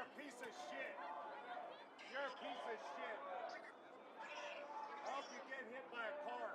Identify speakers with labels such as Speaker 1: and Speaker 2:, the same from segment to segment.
Speaker 1: a piece of shit. You're a piece of shit. I hope you get hit by a car.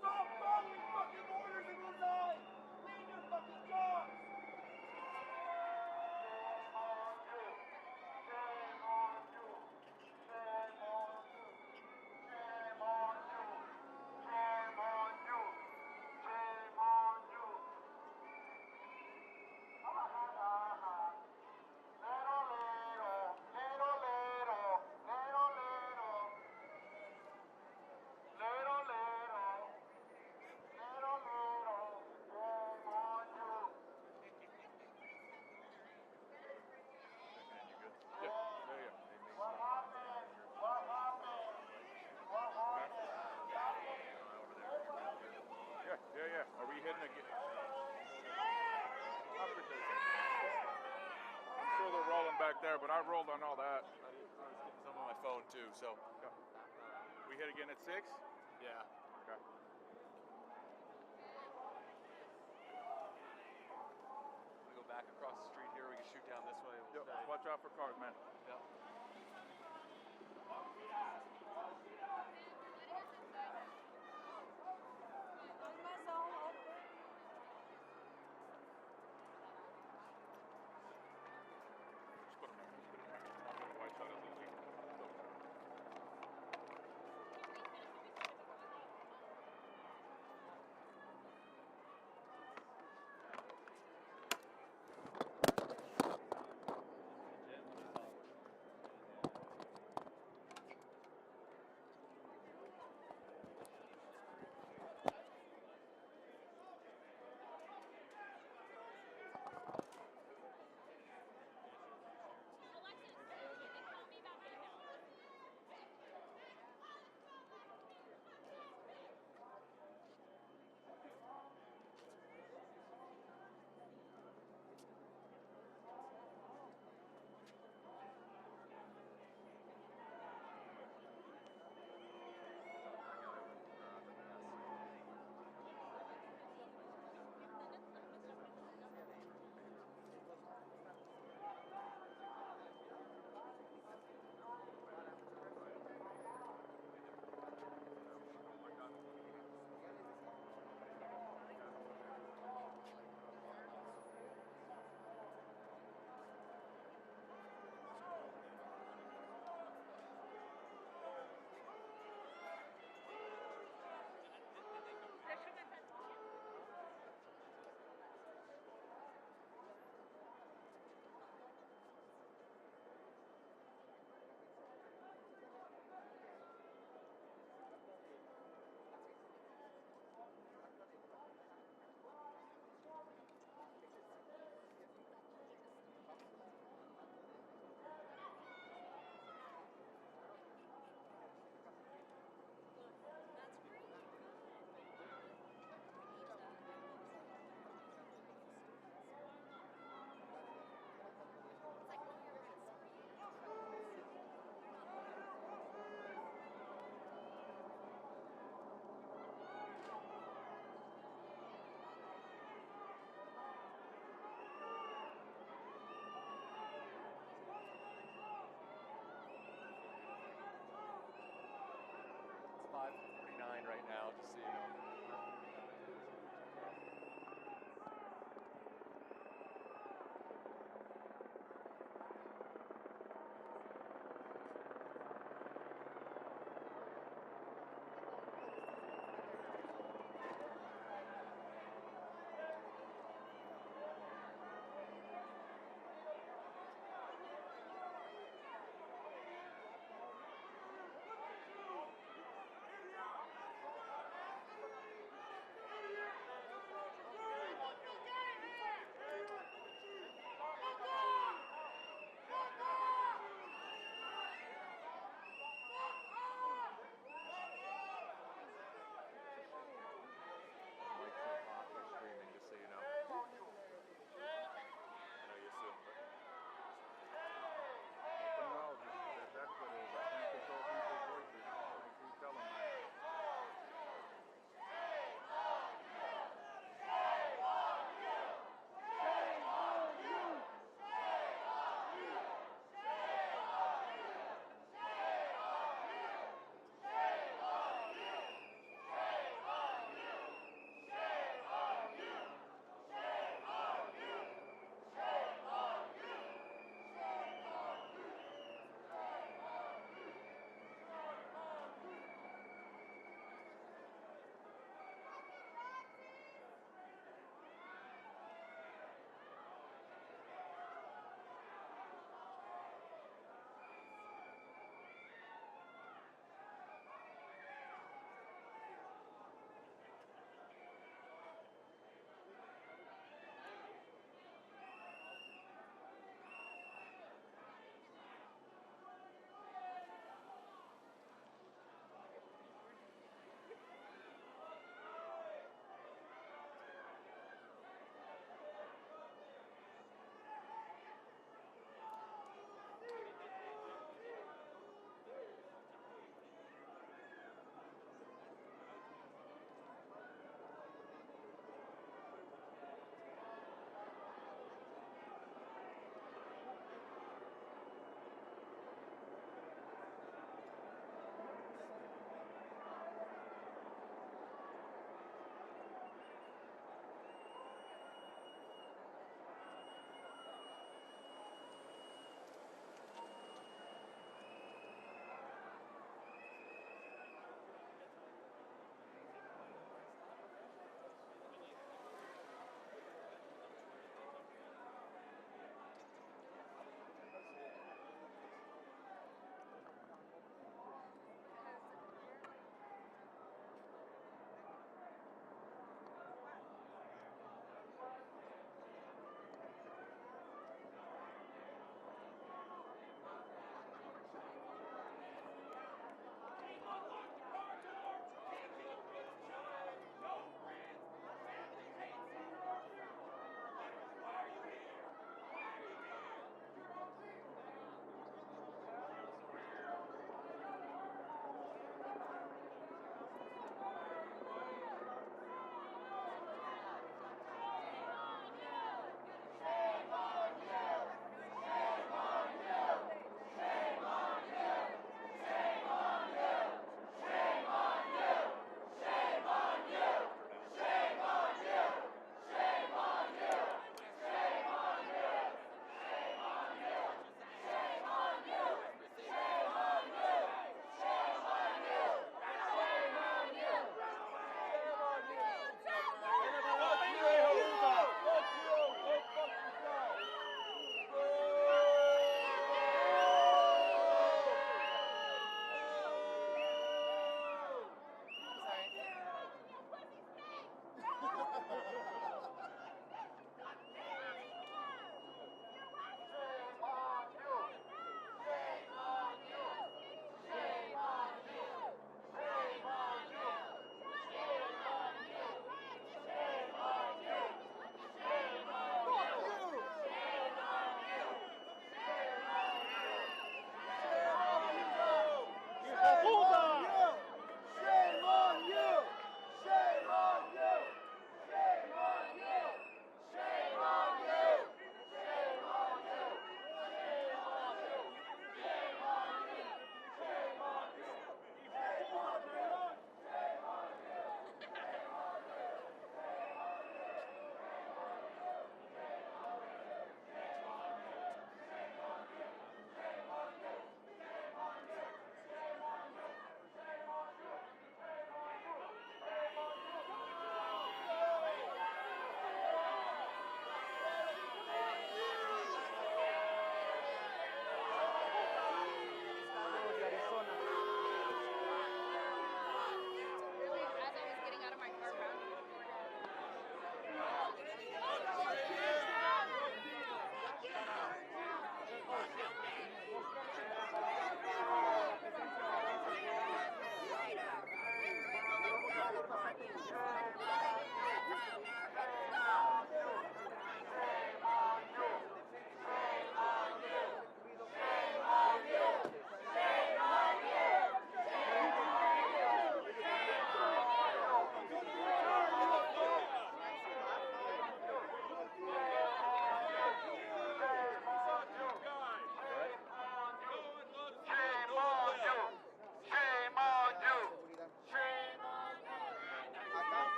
Speaker 2: Stop following fucking orders and resign! Leave your fucking jobs!
Speaker 3: Yeah. Are we hitting again? I'm sure they're rolling back there, but I rolled on all that. I was getting some on my phone too, so. We hit again at 6?
Speaker 4: Yeah.
Speaker 3: Okay.
Speaker 4: We go back across the street here. We can shoot down this way. We'll
Speaker 3: Yep. Watch out for cars, man.
Speaker 4: Yep.
Speaker 3: Just put them there. I'll put the white shot as easy.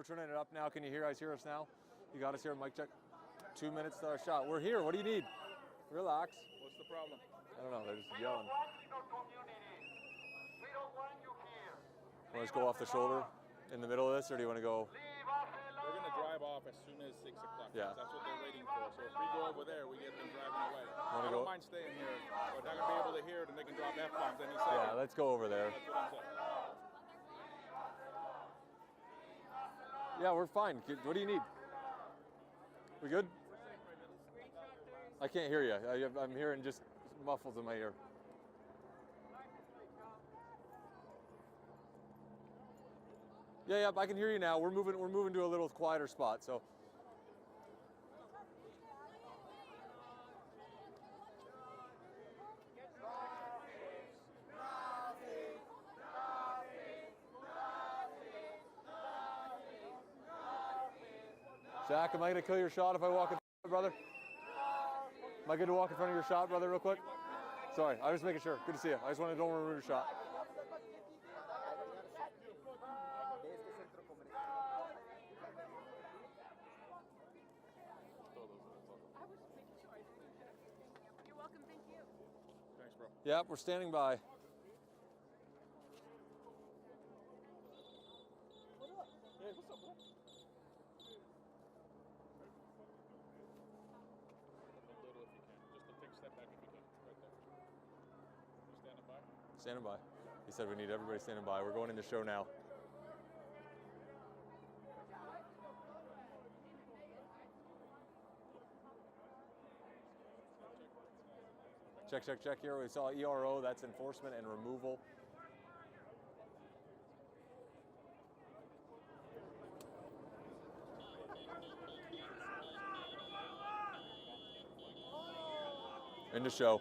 Speaker 5: turning it up now. Can you guys hear us now? You got us here, mic check. 2 minutes to our shot. We're here. What do you need? Relax.
Speaker 3: What's the problem?
Speaker 5: I don't know. They're just yelling. Want to just go off the shoulder in the middle of this, or do you want to go?
Speaker 3: We're going to drive off as soon as 6 o'clock.
Speaker 5: Yeah.
Speaker 3: That's what they're waiting for. So if we go over there, we get them driving away.
Speaker 5: Wanna
Speaker 3: I
Speaker 5: go?
Speaker 3: don't mind staying here, but they're not going to be able to hear it, and they can drop F-bombs any second.
Speaker 5: Yeah, let's go over there.
Speaker 3: That's what I'm saying.
Speaker 5: Yeah, we're fine. What do you need? We good? I can't hear you. I'm hearing just muffles in my ear. Yeah, I can hear you now. We're moving to a little quieter spot, so. Zach, am I gonna kill your shot if I walk in, brother? Am I good to walk in front of your shot, brother, real quick? Sorry, I was making sure. Good to see you. I just don't want to ruin your shot.
Speaker 6: You're welcome, thank you.
Speaker 3: Thanks, bro.
Speaker 5: Yeah, we're standing by.
Speaker 3: Hey, what's up, bro? Just a big step back if you can, right there. You standing by?
Speaker 5: Standing by. He said we need everybody standing by. We're going in the show now. Check here. We saw ERO, that's enforcement and removal. In the show.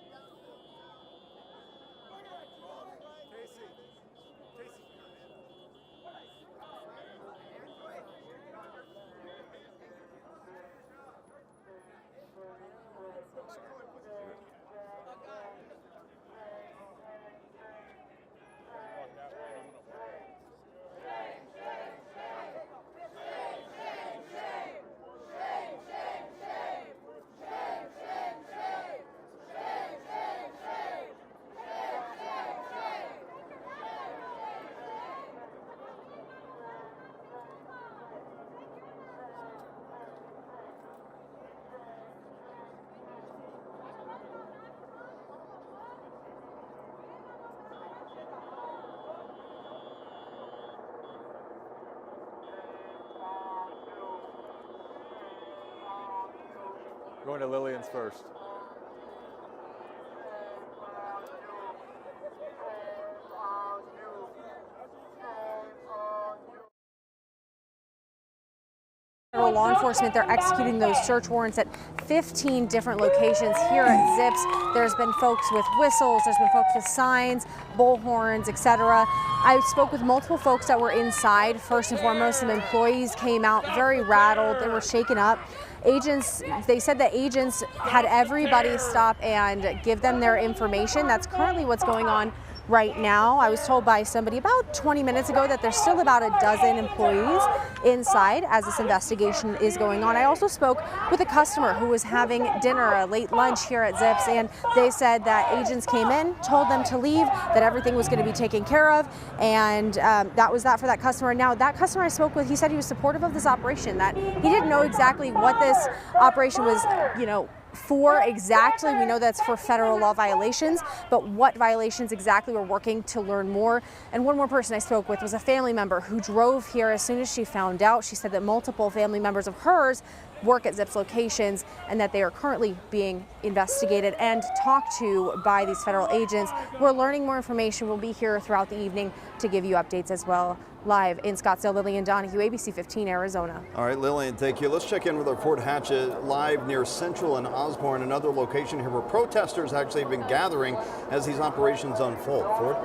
Speaker 5: Going to Lillian's first.
Speaker 7: Federal law enforcement, they're executing those search warrants at 15 different locations here at Zips. There's been folks with whistles, there's been folks with signs, bullhorns, etc. I spoke with multiple folks that were inside. First and foremost, some employees came out very rattled, they were shaken up. Agents, they said that agents had everybody stop and give them their information. That's currently what's going on right now. I was told by somebody about 20 minutes ago that there's still about a dozen employees inside as this investigation is going on. I also spoke with a customer who was having dinner, a late lunch here at Zips, and they said that agents came in, told them to leave, that everything was going to be taken care of, and that was that for that customer. Now, that customer I spoke with, he said he was supportive of this operation, that he didn't know exactly what this operation was, for exactly. We know that's for federal law violations, but what violations exactly, we're working to learn more. And one more person I spoke with was a family member who drove here as soon as she found out. She said that multiple family members of hers work at Zips locations and that they are currently being investigated and talked to by these federal agents. We're learning more information. We'll be here throughout the evening to give you updates as well. Live in Scottsdale, Lillian Donahue, ABC15 Arizona.
Speaker 8: All right, Lillian, thank you. Let's check in with our Fort Hatchet live near Central and Osborne, another location here where protesters actually have been gathering as these operations unfold. Fort?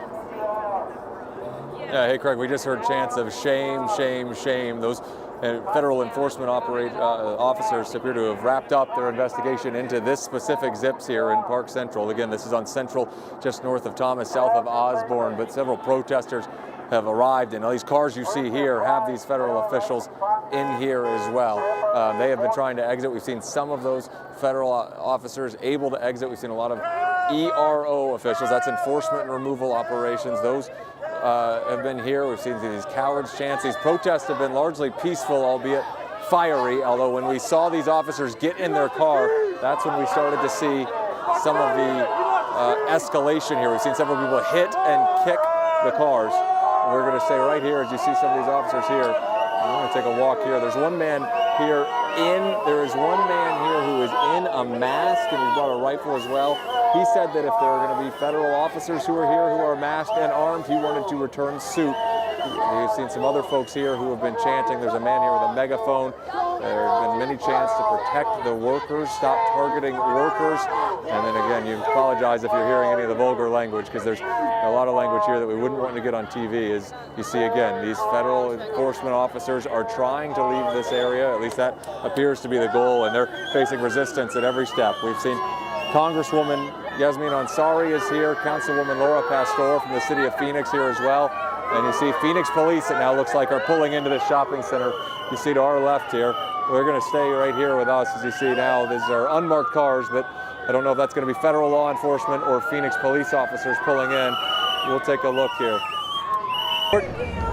Speaker 5: Yeah, hey Craig, we just heard chants of shame, shame, shame. Those federal enforcement officers appear to have wrapped up their investigation into this specific Zips here in Park Central. Again, this is on Central, just north of Thomas, south of Osborne, but several protesters have arrived. And all these cars you see here have these federal officials in here as well. They have been trying to exit. We've seen some of those federal officers able to exit. We've seen a lot of ERO officials, that's enforcement and removal operations. Those have been here. We've seen these cowards chants. These protests have been largely peaceful, albeit fiery, although when we saw these officers get in their car, that's when we started to see some of the escalation here. We've seen several people hit and kick the cars. And we're going to stay right here as you see some of these officers here. I'm going to take a walk here. There's one man here there is one man here who is in a mask, and he's brought a rifle as well. He said that if there are going to be federal officers who are here who are masked and armed, he wanted to return suit. We've seen some other folks here who have been chanting. There's a man here with a megaphone. There have been many chants to protect the workers, stop targeting workers. And then again, you apologize if you're hearing any of the vulgar language, because there's a lot of language here that we wouldn't want to get on TV. As you see again, these federal enforcement officers are trying to leave this area. At least that appears to be the goal, and they're facing resistance at every step. We've seen Congresswoman Yasmin Ansari is here, Councilwoman Laura Pastor from the city of Phoenix here as well. And you see Phoenix police, it now looks like, are pulling into the shopping center. You see to our left here. We're going to stay right here with us. As you see now, these are unmarked cars, but I don't know if that's going to be federal law enforcement or Phoenix police officers pulling in. We'll take a look here.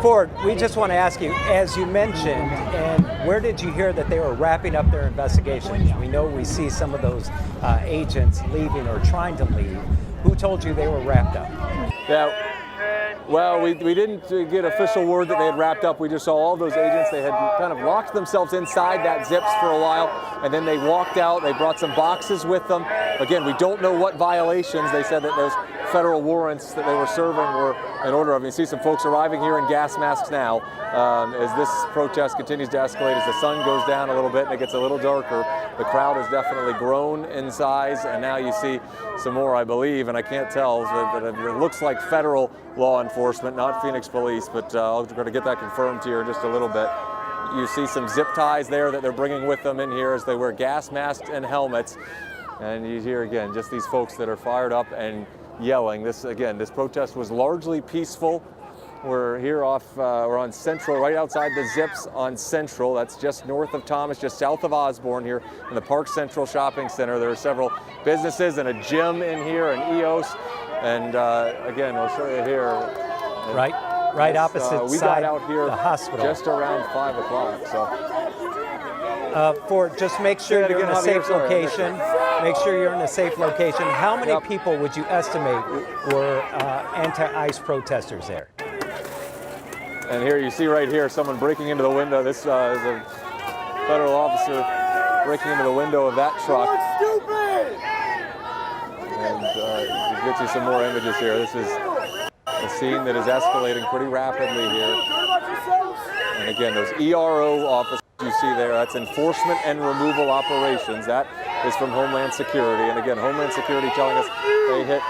Speaker 9: Ford, we just want to ask you, as you mentioned, and where did you hear that they were wrapping up their investigations? We know we see some of those agents leaving or trying to leave. Who told you they were wrapped up?
Speaker 5: Yeah. Well, we didn't get official word that they had wrapped up. We just saw all those agents. They had kind of locked themselves inside that Zips for a while, and then they walked out. They brought some boxes with them. Again, we don't know what violations. They said that those federal warrants that they were serving were in order of. You see some folks arriving here in gas masks now as this protest continues to escalate, as the sun goes down a little bit and it gets a little darker. The crowd has definitely grown in size, and now you see some more, I believe, and I can't tell. It looks like federal law enforcement, not Phoenix police, but I'll try to get that confirmed here in just a little bit. You see some zip ties there that they're bringing with them in here as they wear gas masks and helmets. And you hear again just these folks that are fired up and yelling. This protest was largely peaceful. We're here we're on Central, right outside the Zips on Central. That's just north of Thomas, just south of Osborne here in the Park Central Shopping Center. There are several businesses and a gym in here, an EOS. And again, we'll show you here.
Speaker 9: Right opposite
Speaker 5: we
Speaker 9: side
Speaker 5: got out here
Speaker 9: the hospital.
Speaker 5: Just around 5 o'clock. So.
Speaker 9: Ford, just make sure you're in a safe location. Make sure you're in a safe location. How many people would you estimate were anti-ICE protesters there?
Speaker 5: And here you see right here someone breaking into the window. This is a federal officer breaking into the window of that truck. And it gets you some more images here. This is a scene that is escalating pretty rapidly here. And again, those ERO officers you see there, that's enforcement and removal operations. That is from Homeland Security. And again, Homeland Security telling us they hit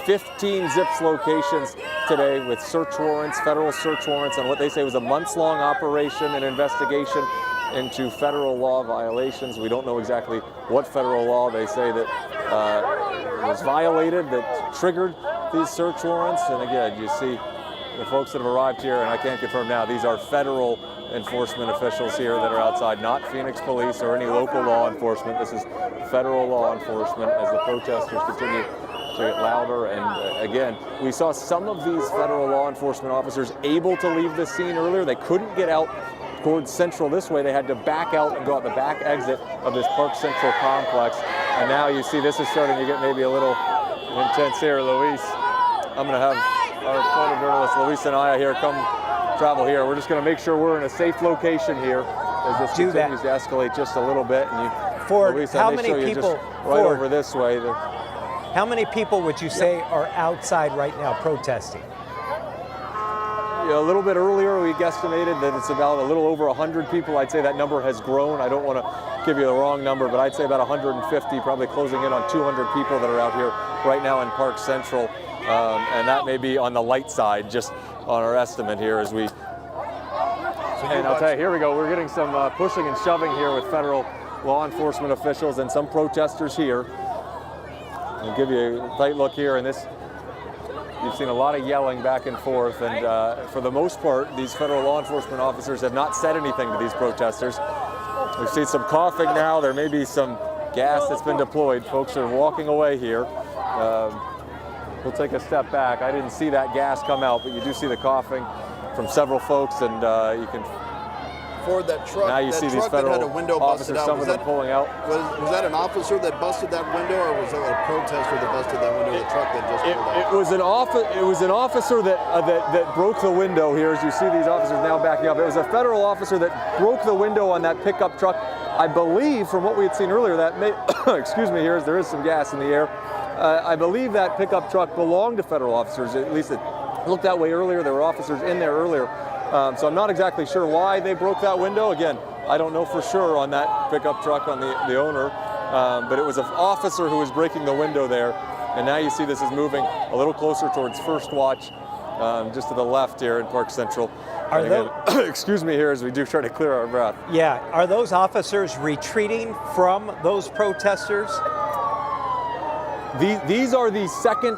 Speaker 5: 15 Zips locations today with search warrants, federal search warrants, on what they say was a months-long operation and investigation into federal law violations. We don't know exactly what federal law they say that was violated that triggered these search warrants. And again, you see the folks that have arrived here, and I can't confirm now, these are federal enforcement officials here that are outside, not Phoenix police or any local law enforcement. This is federal law enforcement as the protesters continue to get louder. And again, we saw some of these federal law enforcement officers able to leave the scene earlier. They couldn't get out towards Central this way. They had to back out and go out the back exit of this Park Central complex. And now you see this is starting to get maybe a little intense here. Luis, I'm going to have our photojournalist Luis Anaya here come travel here. We're just going to make sure we're in a safe location here as this continues to escalate just a little bit. And
Speaker 9: Ford,
Speaker 5: Luis,
Speaker 9: how many people?
Speaker 5: Right over this way.
Speaker 9: How many people would you say are outside right now protesting?
Speaker 5: A little bit earlier, we guesstimated that it's about a little over 100 people. I'd say that number has grown. I don't want to give you the wrong number, but I'd say about 150, probably closing in on 200 people that are out here right now in Park Central. And that may be on the light side, just on our estimate here as we... And I'll tell you, here we go. We're getting some pushing and shoving here with federal law enforcement officials and some protesters here. I'll give you a tight look here, and this you've seen a lot of yelling back and forth, and for the most part, these federal law enforcement officers have not said anything to these protesters. We've seen some coughing now. There may be some gas that's been deployed. Folks are walking away here. We'll take a step back. I didn't see that gas come out, but you do see the coughing from several folks, and you can
Speaker 8: Ford, that truck,
Speaker 5: now you see these
Speaker 8: that
Speaker 5: federal
Speaker 8: had a window
Speaker 5: officers,
Speaker 8: busted out.
Speaker 5: some of them pulling out.
Speaker 8: Was that an officer that busted that window, or was it a protester that busted that window of the truck that just pulled out?
Speaker 5: It was an officer that broke the window here, as you see these officers now backing up. It was a federal officer that broke the window on that pickup truck. I believe, from what we had seen earlier, that may, excuse me, here, there is some gas in the air. I believe that pickup truck belonged to federal officers. At least it looked that way earlier. There were officers in there earlier. So I'm not exactly sure why they broke that window. Again, I don't know for sure on that pickup truck, on the owner, but it was an officer who was breaking the window there. And now you see this is moving a little closer towards First Watch, just to the left here in Park Central.
Speaker 9: Are
Speaker 5: again, excuse me here as we do try to clear our breath.
Speaker 9: Yeah, are those officers retreating from those protesters?
Speaker 5: These are the second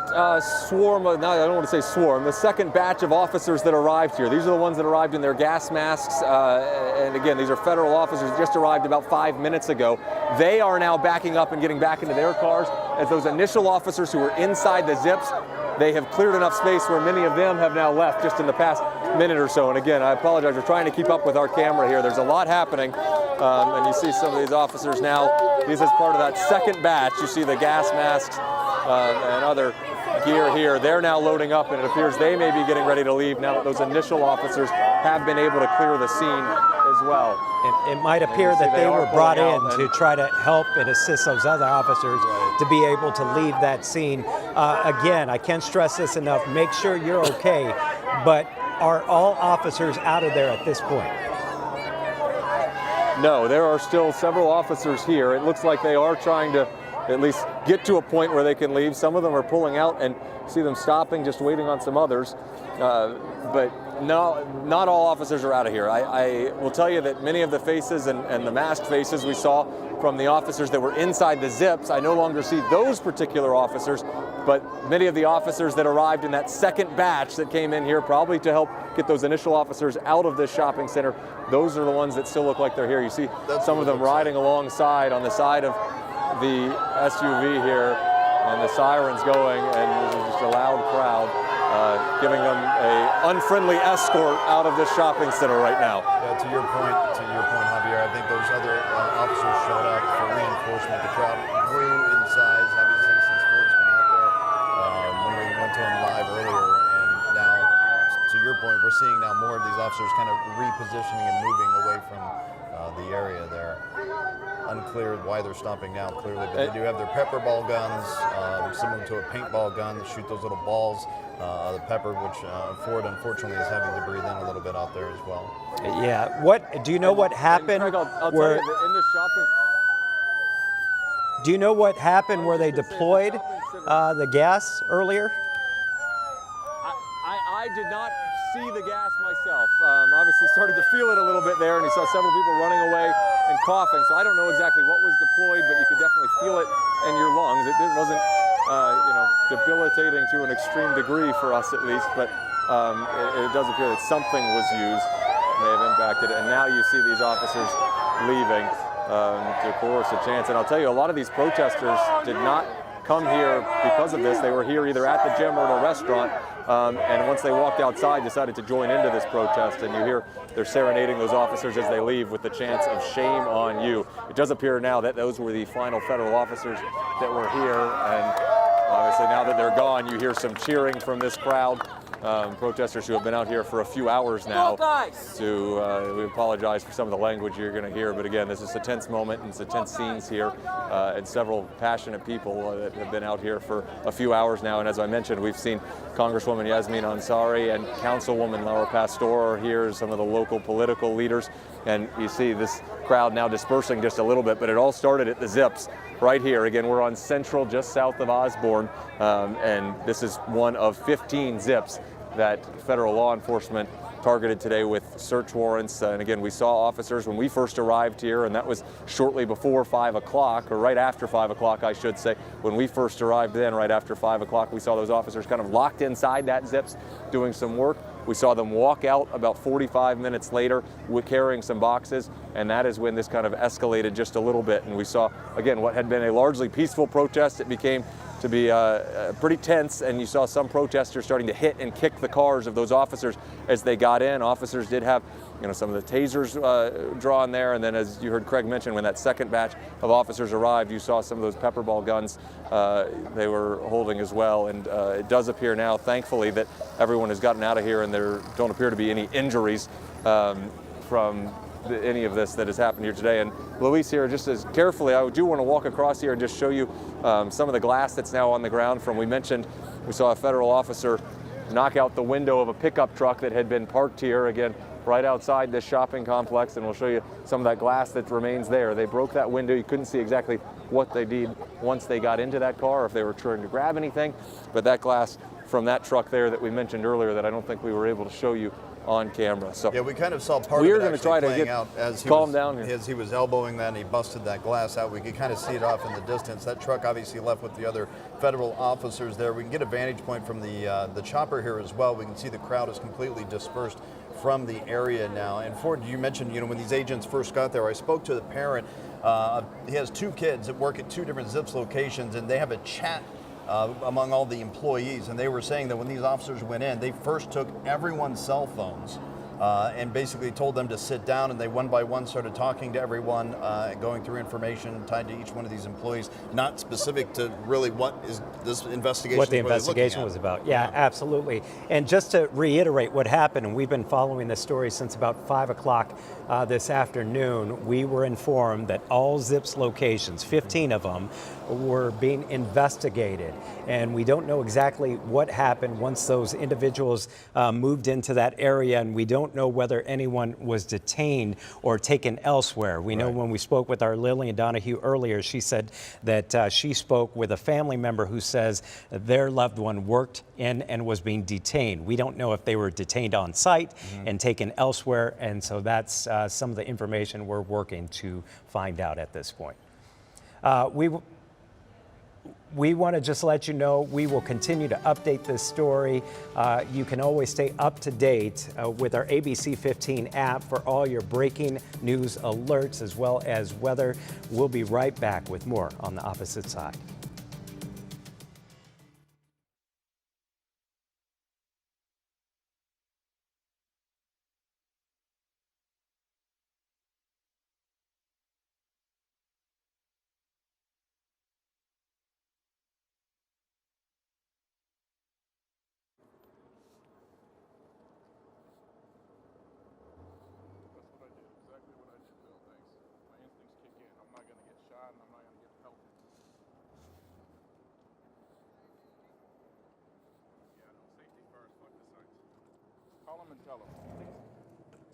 Speaker 5: swarm, I don't want to say swarm, the second batch of officers that arrived here. These are the ones that arrived in their gas masks. And again, these are federal officers who just arrived about 5 minutes ago. They are now backing up and getting back into their cars. As those initial officers who were inside the zips, they have cleared enough space where many of them have now left just in the past minute or so. And again, I apologize, we're trying to keep up with our camera here. There's a lot happening. And you see some of these officers now. This is part of that second batch. You see the gas masks and other gear here. They're now loading up, and it appears they may be getting ready to leave now that those initial officers have been able to clear the scene as well.
Speaker 9: It might appear that they were brought in to try to help and assist those other officers to be able to leave that scene. Again, I can't stress this enough. Make sure you're okay, but are all officers out of there at this point?
Speaker 5: No, there are still several officers here. It looks like they are trying to at least get to a point where they can leave. Some of them are pulling out, and see them stopping, just waiting on some others. But no, not all officers are out of here. I will tell you that many of the faces and the masked faces we saw from the officers that were inside the zips, I no longer see those particular officers, but many of the officers that arrived in that second batch that came in here probably to help get those initial officers out of this shopping center, those are the ones that still look like they're here. You see some of them riding alongside on the side of the SUV here, and the sirens going, and there's just a loud crowd giving them a unfriendly escort out of this shopping center right now.
Speaker 8: Yeah, to your point, Javier, I think those other officers showed up for reinforcement. The crowd grew in size, obviously, since Ford's been out there when we went to him live earlier, and now, to your point, we're seeing now more of these officers kind of repositioning and moving away from the area there. Unclear why they're stopping now, clearly, but they do have their pepper ball guns, similar to a paintball gun that shoot those little balls. The pepper, which Ford unfortunately is having to breathe in a little bit out there as well.
Speaker 9: Yeah. What do you know? What happened?
Speaker 5: Craig, I'll tell you that in this shopping.
Speaker 9: Do you know what happened where they deployed the gas earlier?
Speaker 5: I did not see the gas myself. Obviously started to feel it a little bit there, and he saw several people running away and coughing. So I don't know exactly what was deployed, but you could definitely feel it in your lungs. It wasn't, debilitating to an extreme degree for us at least, but it does appear that something was used, may have impacted it. And now you see these officers leaving to coerce a chance. And I'll tell you, a lot of these protesters did not come here because of this. They were here either at the gym or at a restaurant, and once they walked outside, decided to join into this protest. And you hear they're serenading those officers as they leave with the chants of "shame on you." It does appear now that those were the final federal officers that were here, and obviously now that they're gone, you hear some cheering from this crowd. Protesters who have been out here for a few hours now. We apologize for some of the language you're going to hear, but again, this is a tense moment and it's a tense scenes here, and several passionate people that have been out here for a few hours now. And as I mentioned, we've seen Congresswoman Yasmin Ansari and Councilwoman Laura Pastor here, some of the local political leaders, and you see this crowd now dispersing just a little bit, but it all started at the Zips right here. Again, we're on Central, just south of Osborne, and this is one of 15 Zips that federal law enforcement targeted today with search warrants. And again, we saw officers when we first arrived here, and that was shortly before 5 o'clock, or right after 5 o'clock, I should say. When we first arrived then, right after 5 o'clock, we saw those officers kind of locked inside that Zips doing some work. We saw them walk out about 45 minutes later with carrying some boxes, and that is when this kind of escalated just a little bit. And we saw, again, what had been a largely peaceful protest, it became to be pretty tense, and you saw some protesters starting to hit and kick the cars of those officers as they got in. Officers did have, some of the tasers drawn there, and then as you heard Craig mention, when that second batch of officers arrived, you saw some of those pepper ball guns they were holding as well. And it does appear now, thankfully, that everyone has gotten out of here, and there don't appear to be any injuries from any of this that has happened here today. And Luis here, just as carefully, I do want to walk across here and just show you some of the glass that's now on the ground from, we mentioned, we saw a federal officer knock out the window of a pickup truck that had been parked here, again, right outside this shopping complex, and we'll show you some of that glass that remains there. They broke that window. You couldn't see exactly what they did once they got into that car, if they were trying to grab anything, but that glass from that truck there that we mentioned earlier that I don't think we were able to show you on camera. So
Speaker 8: yeah, we kind of saw part
Speaker 5: we
Speaker 8: of
Speaker 5: are
Speaker 8: it
Speaker 5: going to
Speaker 8: actually
Speaker 5: try to
Speaker 8: playing
Speaker 5: get
Speaker 8: out as he
Speaker 5: calm
Speaker 8: was,
Speaker 5: down here.
Speaker 8: as he was elbowing that and he busted that glass out. We could kind of see it off in the distance. That truck obviously left with the other federal officers there. We can get a vantage point from the chopper here as well. We can see the crowd is completely dispersed from the area now. And Ford, you mentioned, when these agents first got there, I spoke to the parent. He has two kids that work at two different Zips locations, and they have a chat among all the employees, and they were saying that when these officers went in, they first took everyone's cell phones and basically told them to sit down, and they one by one started talking to everyone, going through information tied to each one of these employees, not specific to really what is this investigation.
Speaker 9: What the investigation was about. Yeah, absolutely. And just to reiterate what happened, and we've been following this story since about 5 o'clock this afternoon, we were informed that all Zips locations, 15 of them, were being investigated. And we don't know exactly what happened once those individuals moved into that area, and we don't know whether anyone was detained or taken elsewhere. We know when we spoke with our Lillian Donahue earlier, she said that she spoke with a family member who says their loved one worked in and was being detained. We don't know if they were detained on site and taken elsewhere, and so that's some of the information we're working to find out at this point. We want to just let you know we will continue to update this story. You can always stay up to date with our ABC15 app for all your breaking news alerts as well as weather. We'll be right back with more on the opposite side.
Speaker 3: Call them and tell them.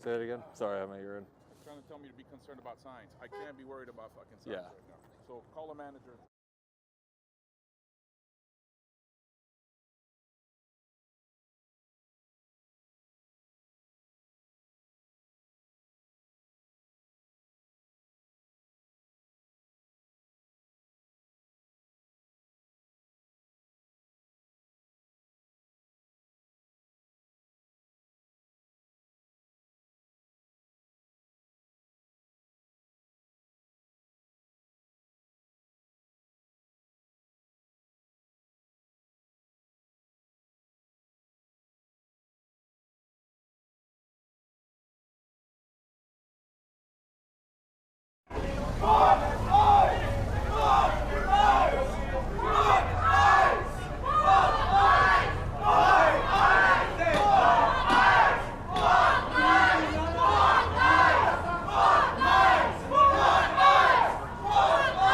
Speaker 5: Say it again. Sorry, I'm at your end.
Speaker 3: Trying to tell me to be concerned about signs. I can't be worried about fucking signs right now. So call the manager.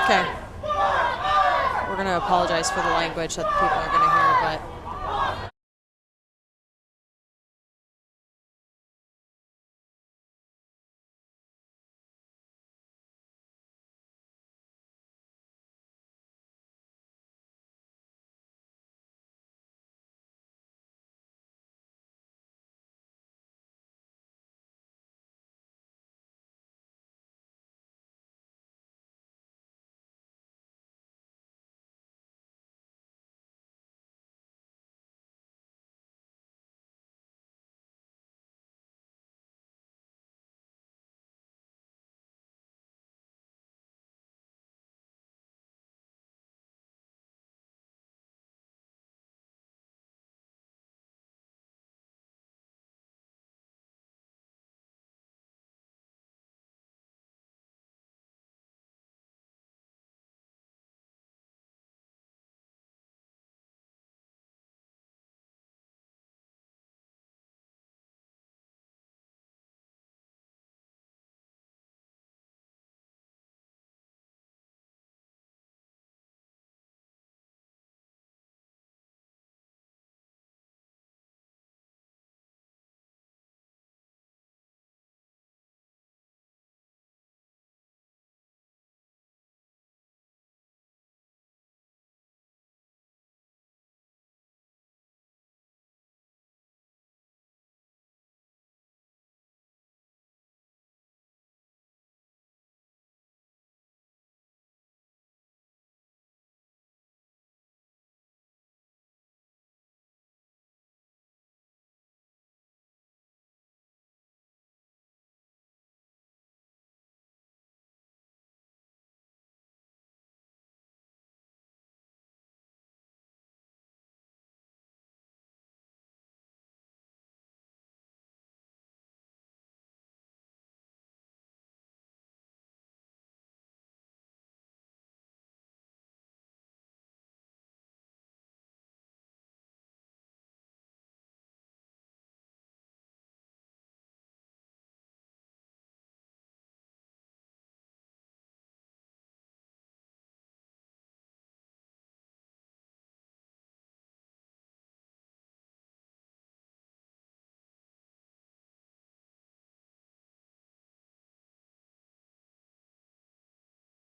Speaker 7: Okay. We're going to apologize for the language that people are going to hear, but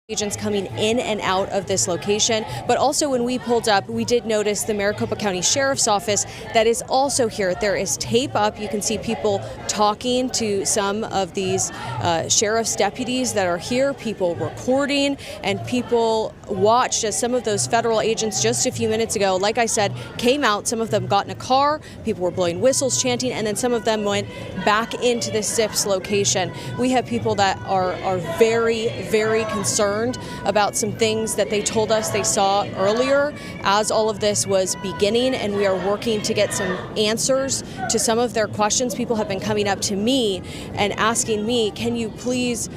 Speaker 7: Agents coming in and out of this location, but also when we pulled up, we did notice the Maricopa County Sheriff's Office that is also here. There is tape up. You can see people talking to some of these sheriff's deputies that are here, people recording, and people watched as some of those federal agents just a few minutes ago, like I said, came out. Some of them got in a car, people were blowing whistles, chanting, and then some of them went back into this ZIPS location. We have people that are very, very concerned about some things that they told us they saw earlier as all of this was beginning, and we are working to get some answers to some of their questions. People have been coming up to me and asking me, can you please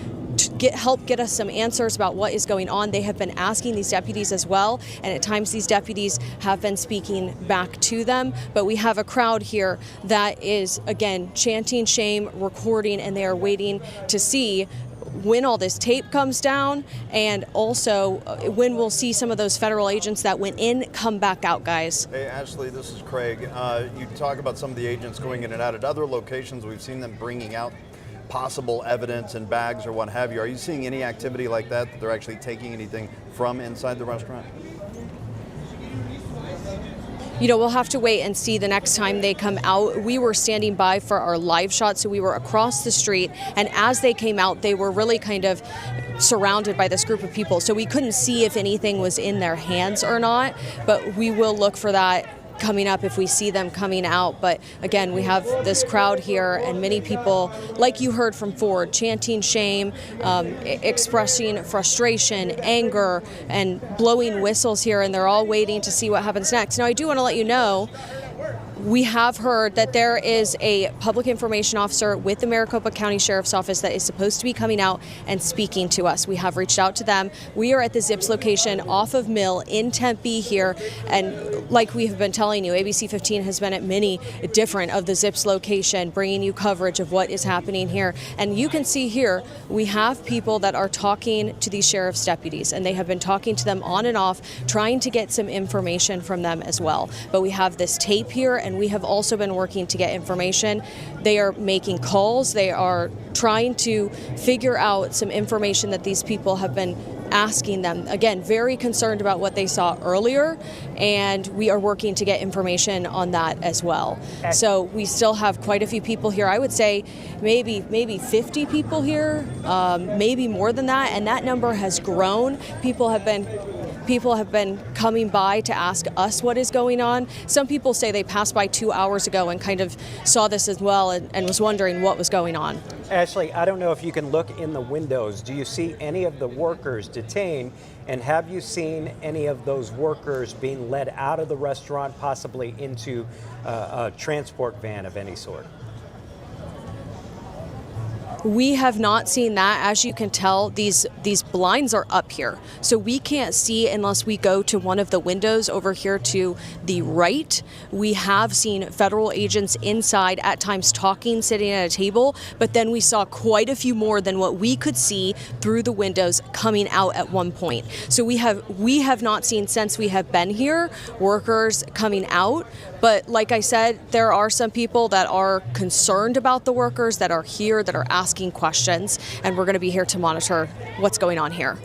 Speaker 7: help get us some answers about what is going on. They have been asking these deputies as well, and at times these deputies have been speaking back to them. But we have a crowd here that is, again, chanting shame, recording, and they are waiting to see when all this tape comes down, and also when we'll see some of those federal agents that went in come back out, guys.
Speaker 8: Hey, Ashley, this is Craig. You talk about some of the agents going in and out. At other locations, we've seen them bringing out possible evidence in bags or what have you. Are you seeing any activity like that they're actually taking anything from inside the restaurant?
Speaker 7: You know, we'll have to wait and see the next time they come out. We were standing by for our live shot, so we were across the street, and as they came out, they were really kind of surrounded by this group of people, so we couldn't see if anything was in their hands or not, but we will look for that coming up if we see them coming out. But again, we have this crowd here, and many people, like you heard from Ford, chanting shame, expressing frustration, anger, and blowing whistles here, and they're all waiting to see what happens next. Now, I do want to let you know, we have heard that there is a public information officer with the Maricopa County Sheriff's Office that is supposed to be coming out and speaking to us. We have reached out to them. We are at the ZIPS location off of Mill in Tempe here, and like we have been telling you, ABC15 has been at many different of the ZIPS location, bringing you coverage of what is happening here. And you can see here, we have people that are talking to these sheriff's deputies, and they have been talking to them on and off, trying to get some information from them as well. But we have this tape here, and we have also been working to get information. They are making calls. They are trying to figure out some information that these people have been asking them. Again, very concerned about what they saw earlier, and we are working to get information on that as well. So we still have quite a few people here. I would say maybe 50 people here, maybe more than that, and that number has grown. People have been coming by to ask us what is going on. Some people say they passed by 2 hours ago and kind of saw this as well and was wondering what was going on.
Speaker 9: Ashley, I don't know if you can look in the windows. Do you see any of the workers detained? And have you seen any of those workers being led out of the restaurant, possibly into a transport van of any sort?
Speaker 7: We have not seen that. As you can tell, these blinds are up here, so we can't see unless we go to one of the windows over here to the right. We have seen federal agents inside at times talking, sitting at a table, but then we saw quite a few more than what we could see through the windows coming out at one point. So we have not seen, since we have been here, workers coming out. But like I said, there are some people that are concerned about the workers that are here, that are asking questions, and we're going to be here to monitor what's going on here.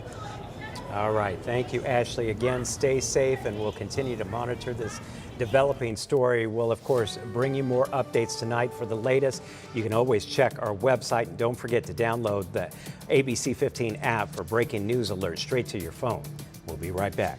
Speaker 9: All right. Thank you, Ashley. Again, stay safe, and we'll continue to monitor this developing story. We'll, of course, bring you more updates tonight. For the latest, you can always check our website, and don't forget to download the ABC15 app for breaking news alerts straight to your phone. We'll be right back.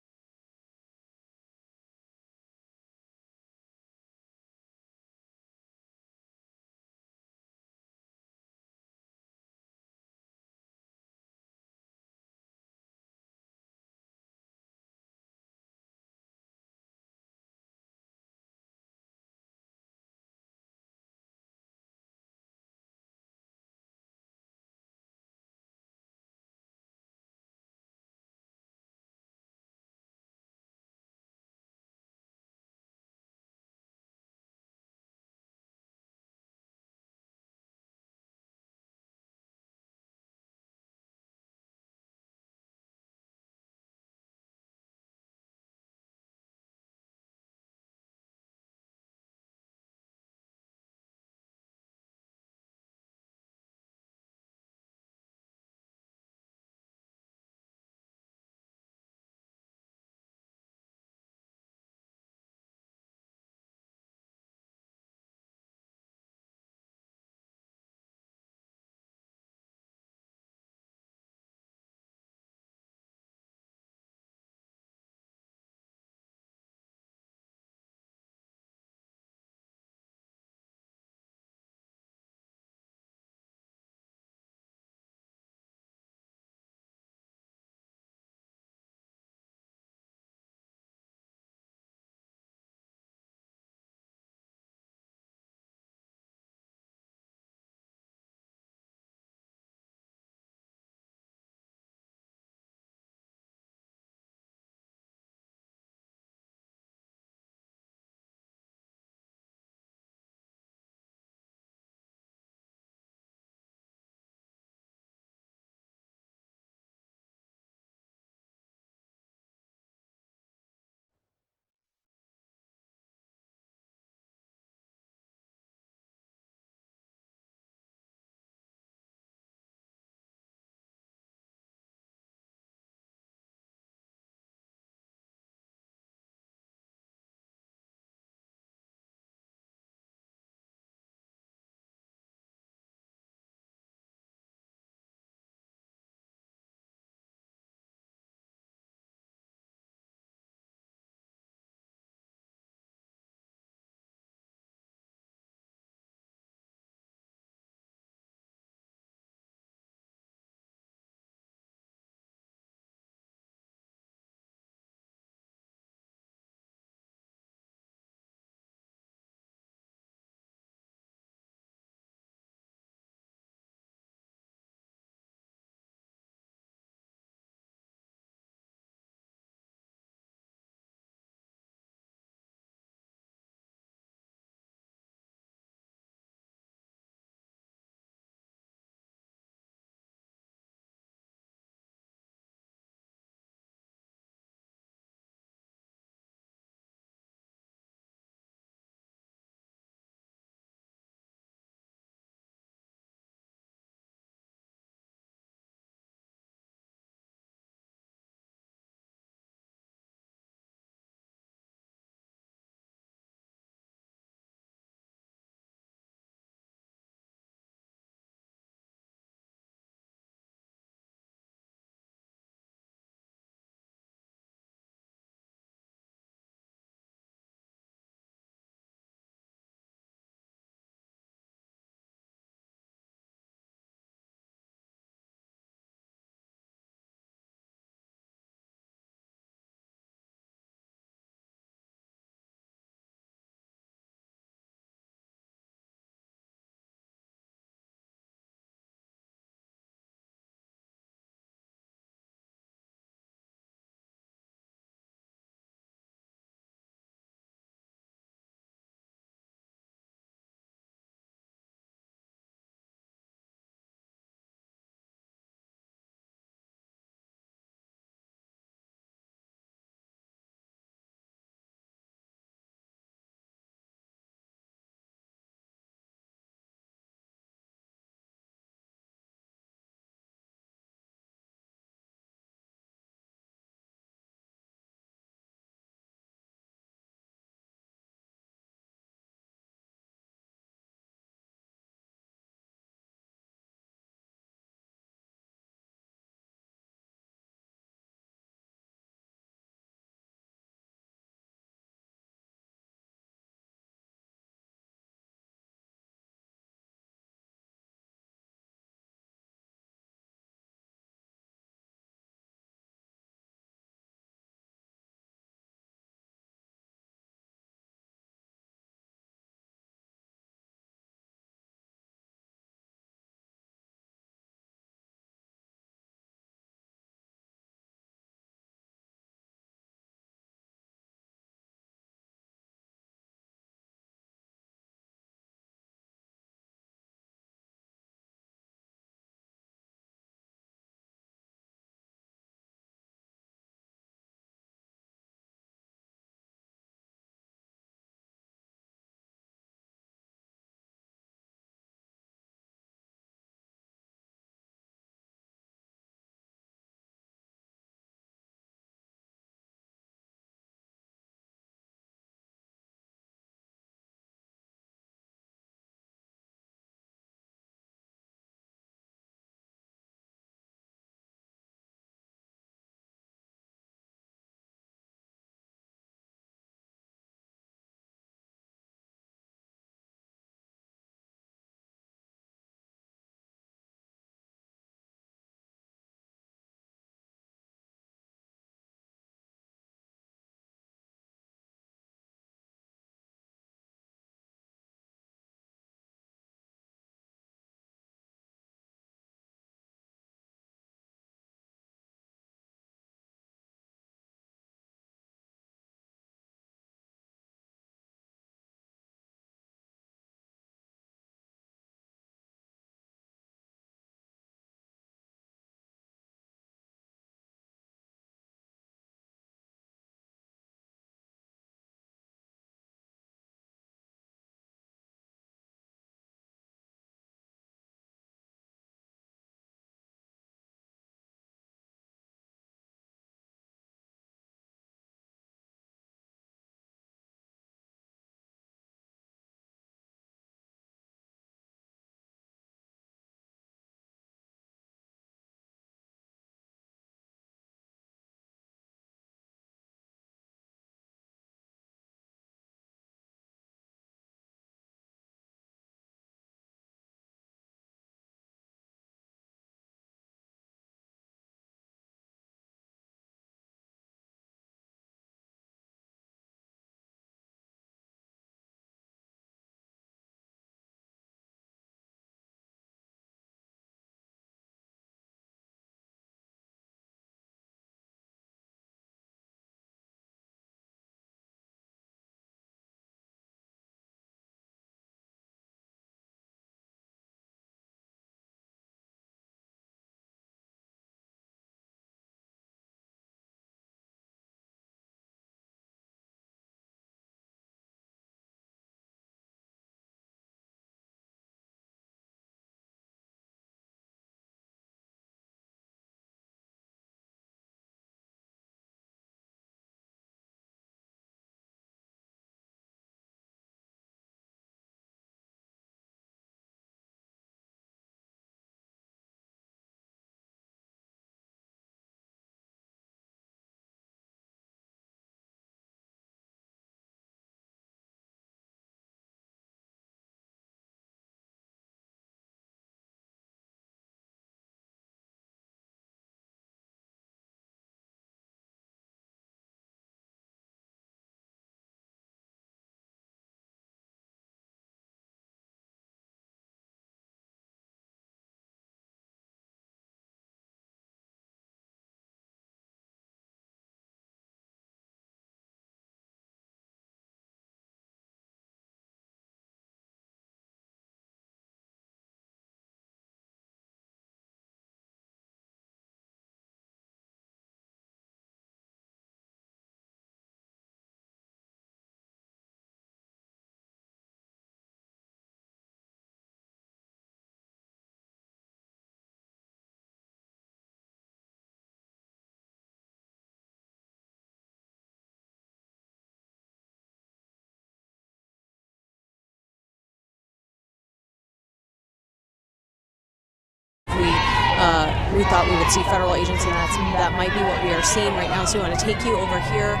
Speaker 10: we thought we would see federal agents, and that might be what we are seeing right now. So we want to take you over here.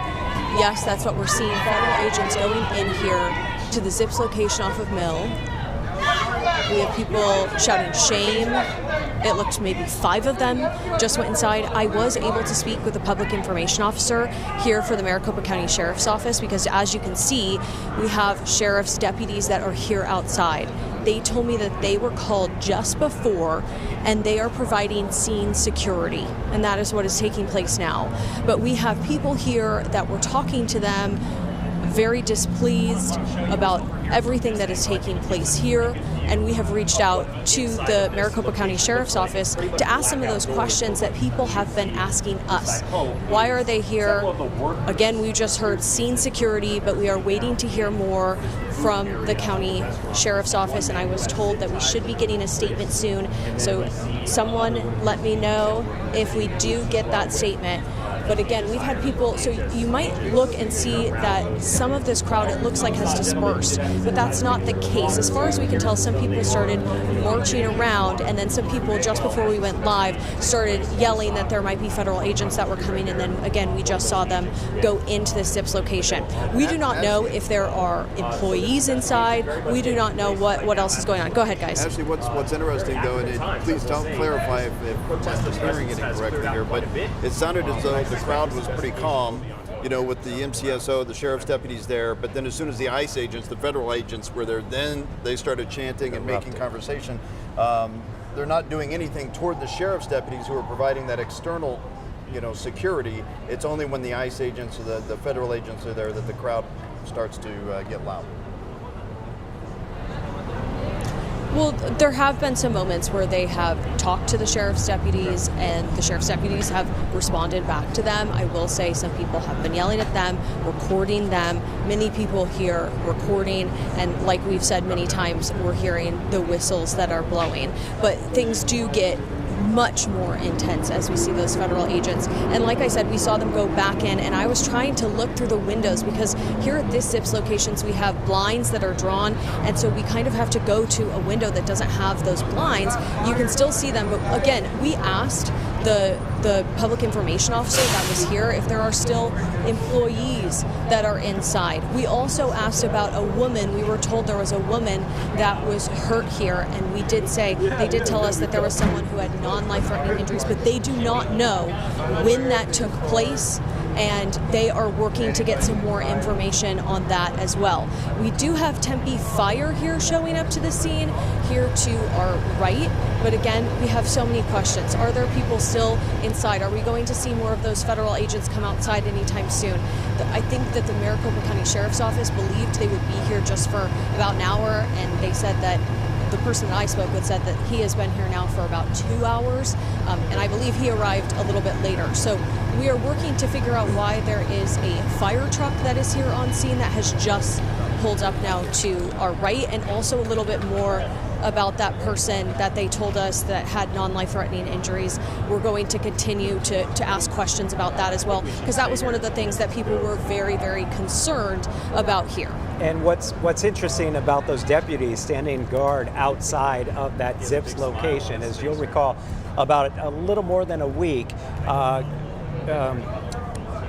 Speaker 10: Yes, that's what we're seeing, federal agents going in here to the Zips location off of Mill. We have people shouting shame. It looked maybe 5 of them just went inside. I was able to speak with the public information officer here for the Maricopa County Sheriff's Office, because as you can see, we have sheriff's deputies that are here outside. They told me that they were called just before, and they are providing scene security, and that is what is taking place now. But we have people here that were talking to them, very displeased about everything that is taking place here, and we have reached out to the Maricopa County Sheriff's Office to ask some of those questions that people have been asking us. Why are they here? Again, we just heard scene security, but we are waiting to hear more from the county sheriff's office, and I was told that we should be getting a statement soon. So someone let me know if we do get that statement. But again, we've had people, so you might look and see that some of this crowd, it looks like, has dispersed, but that's not the case. As far as we can tell, some people started marching around, and then some people, just before we went live, started yelling that there might be federal agents that were coming, and then again, we just saw them go into the Zips location. We do not know if there are employees inside. We do not know what else is going on. Go ahead, guys.
Speaker 8: Actually, what's interesting, though, and please don't clarify if I'm just hearing it incorrectly here, but it sounded as though the crowd was pretty calm, you know, with the MCSO, the sheriff's deputies there, but then as soon as the ICE agents, the federal agents were there, then they started chanting and making conversation. They're not doing anything toward the sheriff's deputies who are providing that external, you know, security. It's only when the ICE agents or the federal agents are there that the crowd starts to get loud.
Speaker 10: Well, there have been some moments where they have talked to the sheriff's deputies, and the sheriff's deputies have responded back to them. I will say some people have been yelling at them, recording them. Many people here recording, and like we've said many times, we're hearing the whistles that are blowing. But things do get much more intense as we see those federal agents. And like I said, we saw them go back in, and I was trying to look through the windows, because here at this Zips locations we have blinds that are drawn, and so we kind of have to go to a window that doesn't have those blinds. You can still see them, but again, we asked the public information officer that was here if there are still employees that are inside. We also asked about a woman. We were told there was a woman that was hurt here, and we did say, they did tell us that there was someone who had non-life-threatening injuries, but they do not know when that took place, and they are working to get some more information on that as well. We do have Tempe Fire here showing up to the scene here to our right, but again, we have so many questions. Are there people still inside? Are we going to see more of those federal agents come outside anytime soon? I think that the Maricopa County Sheriff's Office believed they would be here just for about an hour, and they said that the person that I spoke with said that he has been here now for about 2 hours, and I believe he arrived a little bit later. So we are working to figure out why there is a fire truck that is here on scene that has just pulled up now to our right, and also a little bit more about that person that they told us that had non-life-threatening injuries. We're going to continue to ask questions about that as well, because that was one of the things that people were very, very concerned about here.
Speaker 9: And what's interesting about those deputies standing guard outside of that Zips location is, you'll recall, about a little more than a week,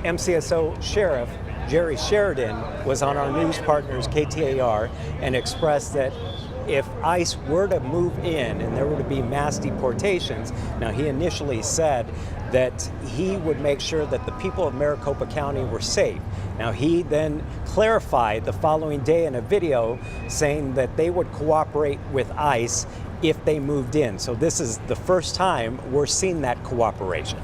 Speaker 9: MCSO Sheriff Jerry Sheridan was on our news partners KTAR and expressed that if ICE were to move in and there were to be mass deportations, now he initially said that he would make sure that the people of Maricopa County were safe. Now he then clarified the following day in a video saying that they would cooperate with ICE if they moved in. So this is the first time we're seeing that cooperation.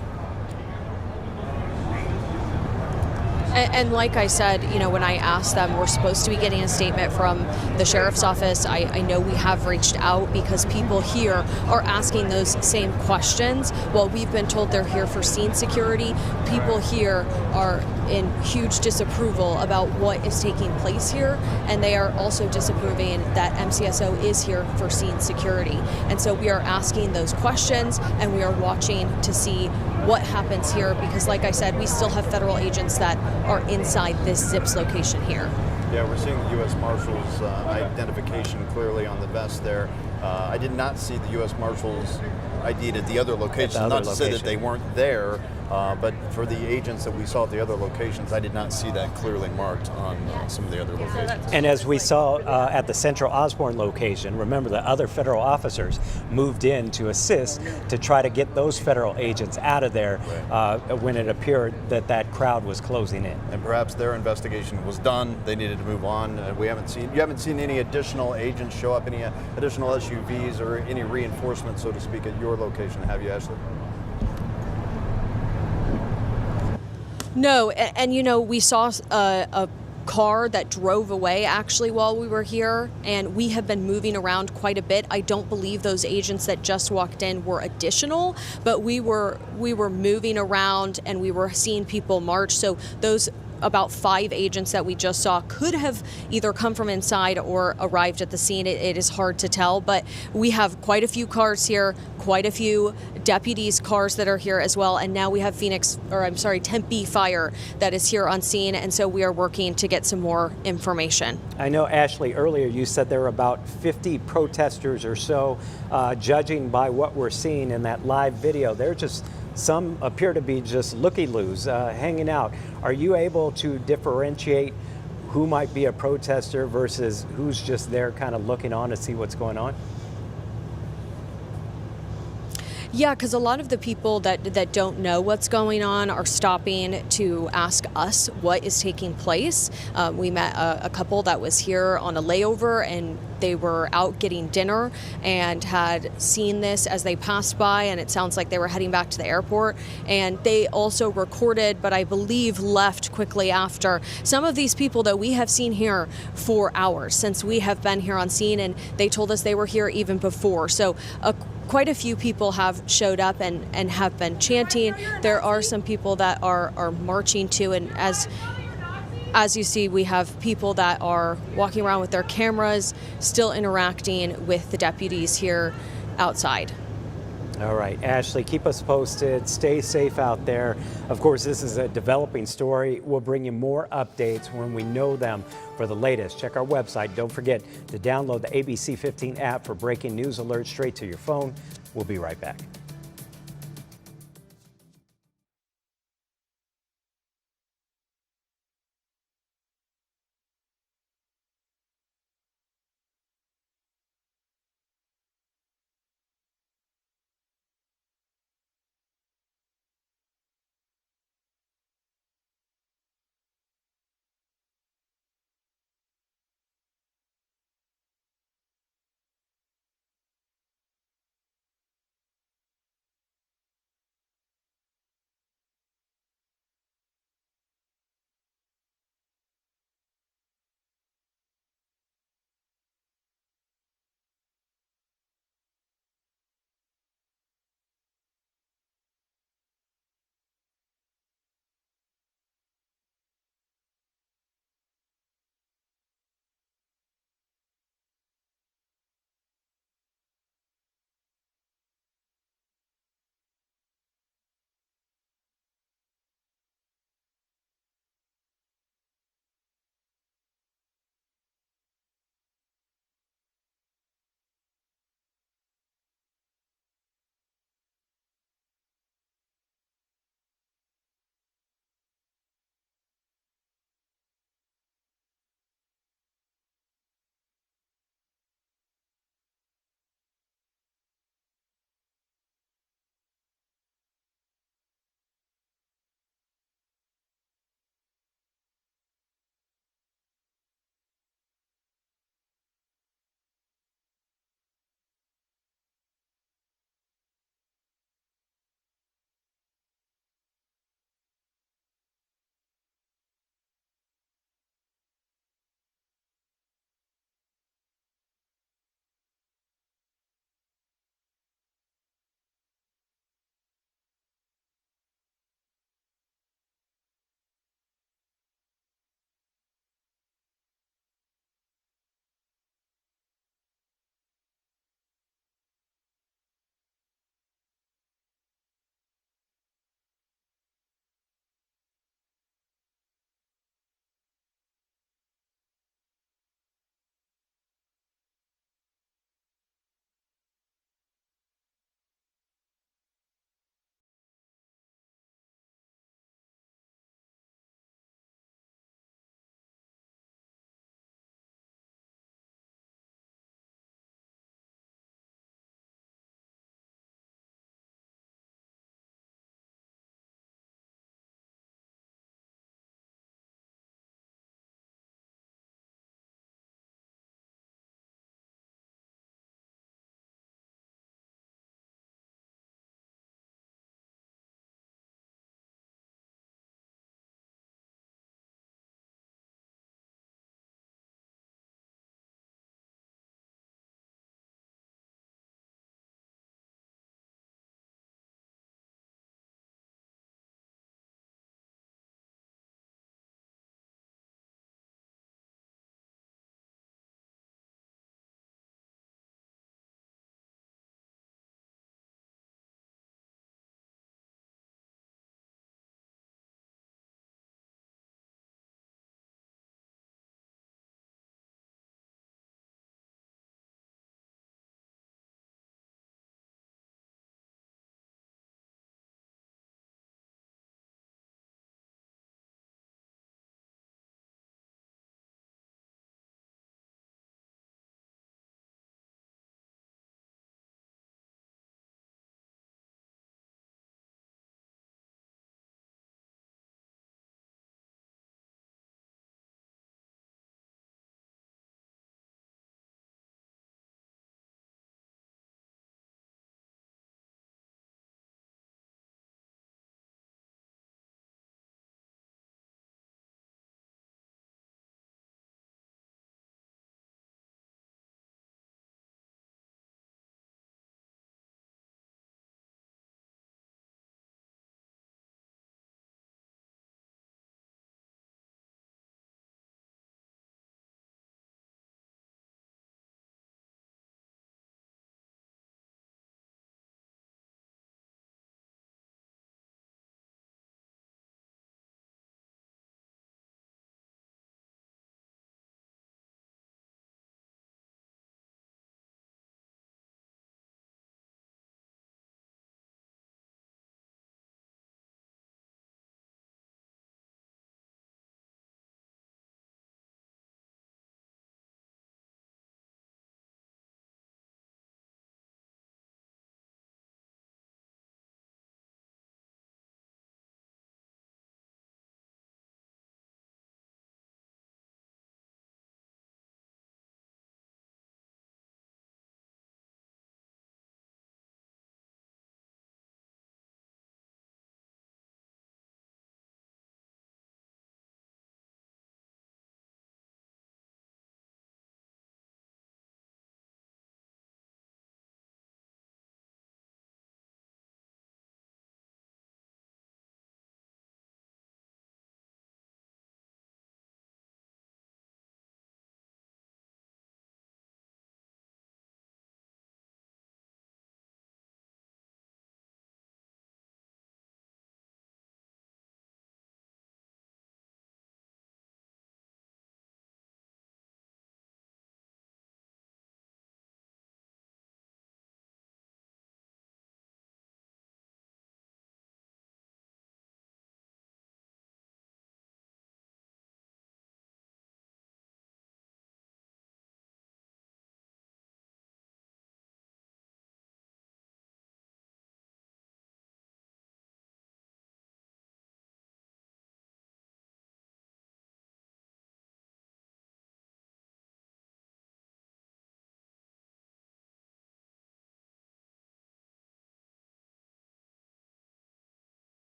Speaker 10: And like I said, you know, when I asked them, we're supposed to be getting a statement from the sheriff's office. I know we have reached out because people here are asking those same questions. While we've been told they're here for scene security, people here are in huge disapproval about what is taking place here, and they are also disapproving that MCSO is here for scene security. And so we are asking those questions, and we are watching to see what happens here, because like I said, we still have federal agents that are inside this Zips location here.
Speaker 8: Yeah, we're seeing the U.S. Marshals identification clearly on the vest there. I did not see the U.S. Marshals ID'd at the other locations.
Speaker 9: other
Speaker 8: Not to say that
Speaker 9: location.
Speaker 8: they weren't there, but for the agents that we saw at the other locations, I did not see that clearly marked on some of the other locations.
Speaker 9: And as we saw at the Central Osborne location, remember the other federal officers moved in to assist to try to get those federal agents out of there when it appeared that that crowd was closing in.
Speaker 8: And perhaps their investigation was done. They needed to move on. You haven't seen any additional agents show up, any additional SUVs or any reinforcement, so to speak, at your location, have you, Ashley?
Speaker 10: No, and you know, we saw a car that drove away actually while we were here, and we have been moving around quite a bit. I don't believe those agents that just walked in were additional, but we were moving around and we were seeing people march. So those about 5 agents that we just saw could have either come from inside or arrived at the scene. It is hard to tell, but we have quite a few cars here, quite a few deputies' cars that are here as well, and now we have Tempe Fire that is here on scene, and so we are working to get some more information.
Speaker 9: I know, Ashley, earlier you said there were about 50 protesters or so. Judging by what we're seeing in that live video, some appear to be just looky-loos, hanging out. Are you able to differentiate who might be a protester versus who's just there kind of looking on to see what's going on?
Speaker 10: Yeah, because a lot of the people that don't know what's going on are stopping to ask us what is taking place. We met a couple that was here on a layover, and they were out getting dinner and had seen this as they passed by, and it sounds like they were heading back to the airport. And they also recorded, but I believe left quickly after. Some of these people that we have seen here for hours since we have been here on scene, and they told us they were here even before. So quite a few people have showed up and have been chanting. There are some people that are marching too, and as you see, we have people that are walking around with their cameras, still interacting with the deputies here outside.
Speaker 9: All right, Ashley, keep us posted. Stay safe out there. Of course, this is a developing story. We'll bring you more updates when we know them for the latest. Check our website. Don't forget to download the ABC15 app for breaking news alerts straight to your phone. We'll be right back.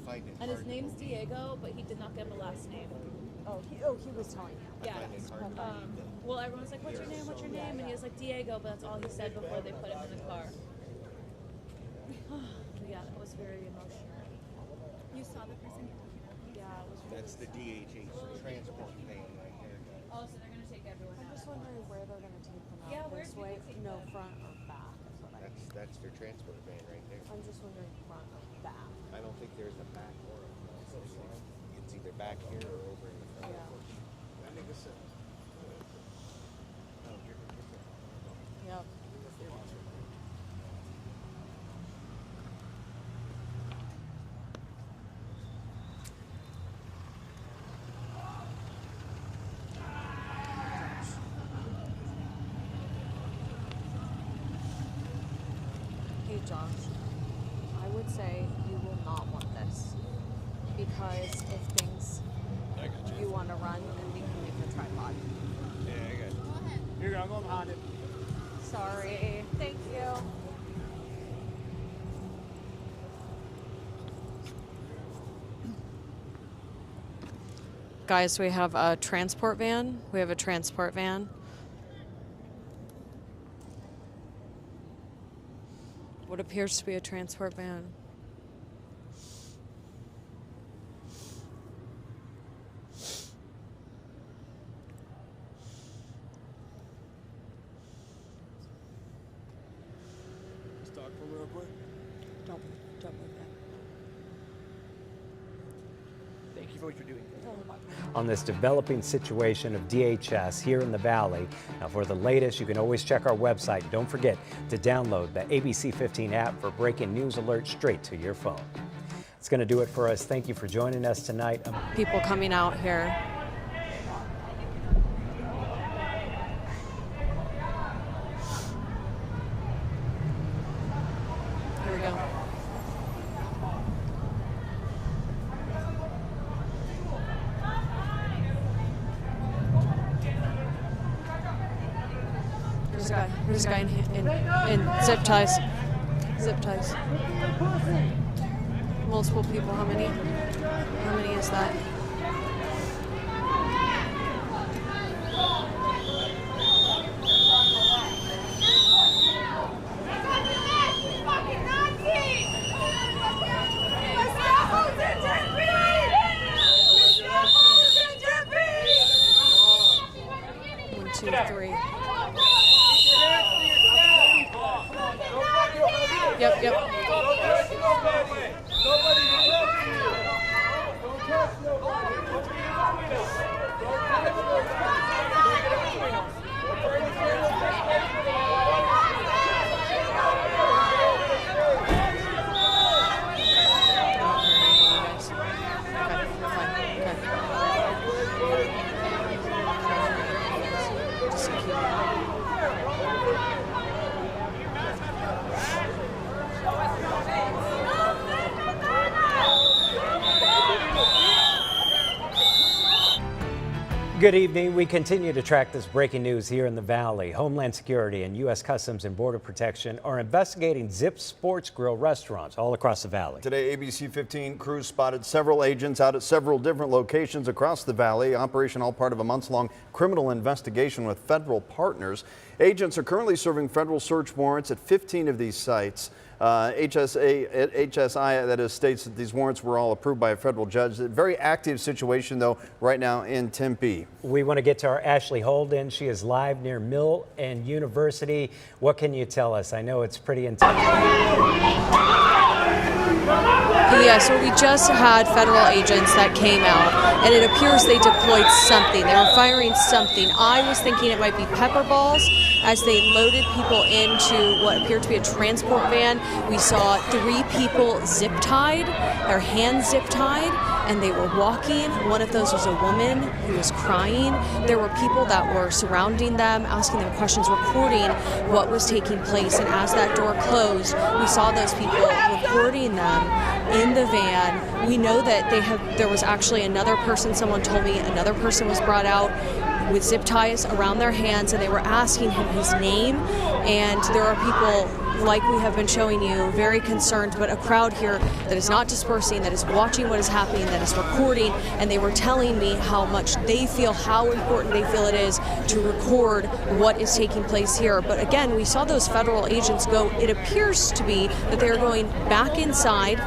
Speaker 8: find it
Speaker 6: And his
Speaker 8: hard.
Speaker 6: name's Diego, but he did not give a last name.
Speaker 7: Oh, he was telling you.
Speaker 6: Yeah.
Speaker 8: find it hard to believe that
Speaker 6: Well, everyone's like, "What's your name? What's your name?" And he was like, "Diego," but that's all he said before they put him in the car. Yeah, that was very emotional.
Speaker 11: You saw the person?
Speaker 6: Yeah, it was. Really
Speaker 8: That's the DHH transport van right there.
Speaker 6: Oh, so they're gonna take everyone
Speaker 7: I'm
Speaker 6: out.
Speaker 7: just wondering where they're going to take them out.
Speaker 6: Yeah, where
Speaker 7: this
Speaker 6: do
Speaker 7: way?
Speaker 6: they take
Speaker 7: No,
Speaker 6: them?
Speaker 7: front or back. That's what I mean.
Speaker 8: That's their transport van right there.
Speaker 7: I'm just wondering front or back.
Speaker 8: I don't think there's a back or a front. It's either back here or over in the front.
Speaker 7: Yeah.
Speaker 8: I think it's
Speaker 7: Yep. Hey Josh, I would say you will not want this because if things you want to run, then we can leave the tripod.
Speaker 8: Yeah, I got it.
Speaker 1: Here you go, I'm going behind it.
Speaker 7: Sorry. Thank you.
Speaker 10: Guys, we have a transport van. What appears to be a transport van.
Speaker 1: Let's talk for real quick.
Speaker 10: Don't move that.
Speaker 1: Thank you for what you're doing.
Speaker 9: On this developing situation of DHS here in the Valley. Now, for the latest, you can always check our website. Don't forget to download the ABC15 app for breaking news alerts straight to your phone. It's going to do it for us. Thank you for joining us tonight.
Speaker 10: People coming out here. Here we go. There's a guy in zip ties. Zip ties. Multiple people. How many? How many is that? One, two, three. Yep.
Speaker 9: Good evening. We continue to track this breaking news here in the Valley. Homeland Security and U.S. Customs and Border Protection are investigating Zip Sports Grill restaurants all across the Valley.
Speaker 12: Today, ABC15 crews spotted several agents out at several different locations across the Valley. Operation all part of a months-long criminal investigation with federal partners. Agents are currently serving federal search warrants at 15 of these sites. HSI, that is, states that these warrants were all approved by a federal judge. A very active situation, though, right now in Tempe.
Speaker 9: We want to get to our Ashley Holden. She is live near Mill and University. What can you tell us? I know it's pretty intense.
Speaker 10: Yeah, so we just had federal agents that came out, and it appears they deployed something. They were firing something. I was thinking it might be pepper balls as they loaded people into what appeared to be a transport van. We saw 3 people zip-tied, their hands zip-tied, and they were walking. One of those was a woman who was crying. There were people that were surrounding them, asking them questions, recording what was taking place. And as that door closed, we saw those people recording them in the van. We know that there was actually another person, someone told me another person was brought out with zip ties around their hands, and they were asking him his name. And there are people like we have been showing you, very concerned, but a crowd here that is not dispersing, that is watching what is happening, that is recording, and they were telling me how much they feel, how important they feel it is to record what is taking place here. But again, we saw those federal agents go. It appears to be that they're going back inside.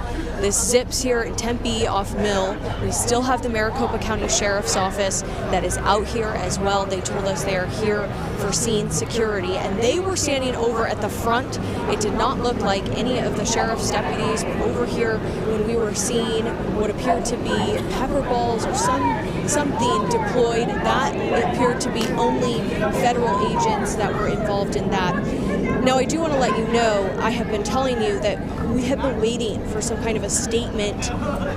Speaker 10: This zips here in Tempe off Mill. We still have the Maricopa County Sheriff's Office that is out here as well. They told us they are here for scene security, and they were standing over at the front. It did not look like any of the sheriff's deputies were over here when we were seeing what appeared to be pepper balls or something deployed. That appeared to be only federal agents that were involved in that. Now, I do want to let you know, I have been telling you that we have been waiting for some kind of a statement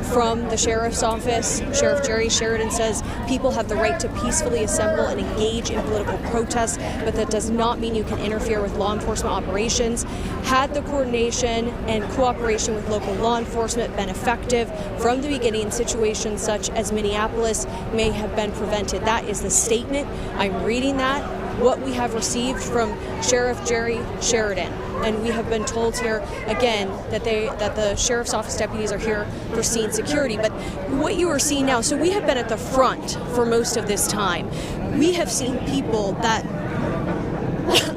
Speaker 10: from the sheriff's office. Sheriff Jerry Sheridan says people have the right to peacefully assemble and engage in political protests, but that does not mean you can interfere with law enforcement operations. Had the coordination and cooperation with local law enforcement been effective from the beginning, situations such as Minneapolis may have been prevented. That is the statement. I'm reading that. What we have received from Sheriff Jerry Sheridan. And we have been told here again that the sheriff's office deputies are here for scene security. But what you are seeing now, so we have been at the front for most of this time. We have seen people that,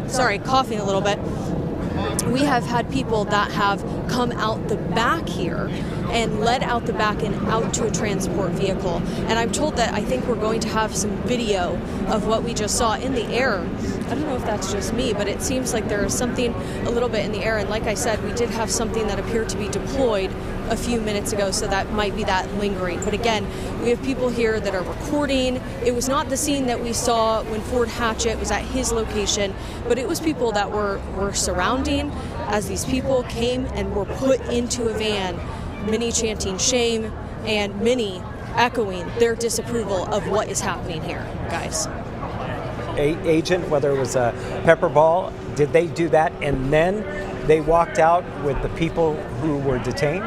Speaker 10: sorry, coughing a little bit. We have had people that have come out the back here and led out the back and out to a transport vehicle. And I'm told that I think we're going to have some video of what we just saw in the air. I don't know if that's just me, but it seems like there is something a little bit in the air. And like I said, we did have something that appeared to be deployed a few minutes ago, so that might be that lingering. But again, we have people here that are recording. It was not the scene that we saw when Ford Hatchett was at his location, but it was people that were surrounding as these people came and were put into a van, many chanting shame and many echoing their disapproval of what is happening here, guys.
Speaker 9: Agent, whether it was a pepper ball, did they do that and then they walked out with the people who were detained?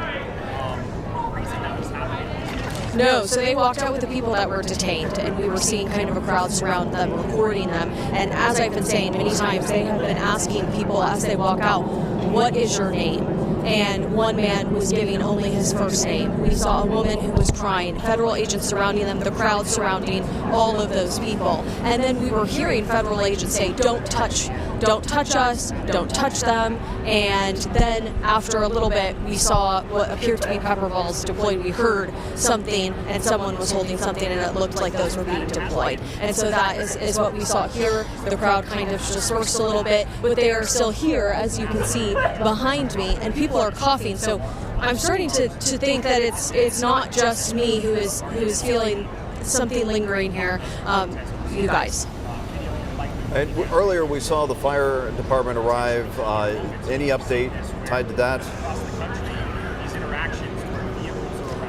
Speaker 10: No, so they walked out with the people that were detained, and we were seeing kind of a crowd surround them, recording them. And as I've been saying many times, they have been asking people as they walk out, what is your name? And one man was giving only his first name. We saw a woman who was crying, federal agents surrounding them, the crowd surrounding all of those people. And then we were hearing federal agents say, don't touch us, don't touch them. And then after a little bit, we saw what appeared to be pepper balls deployed. We heard something, and someone was holding something, and it looked like those were being deployed. And so that is what we saw here. The crowd kind of dispersed a little bit, but they are still here, as you can see behind me, and people are coughing. So I'm starting to think that it's not just me who is feeling something lingering here. You guys.
Speaker 12: And earlier we saw the fire department arrive. Any update tied to that?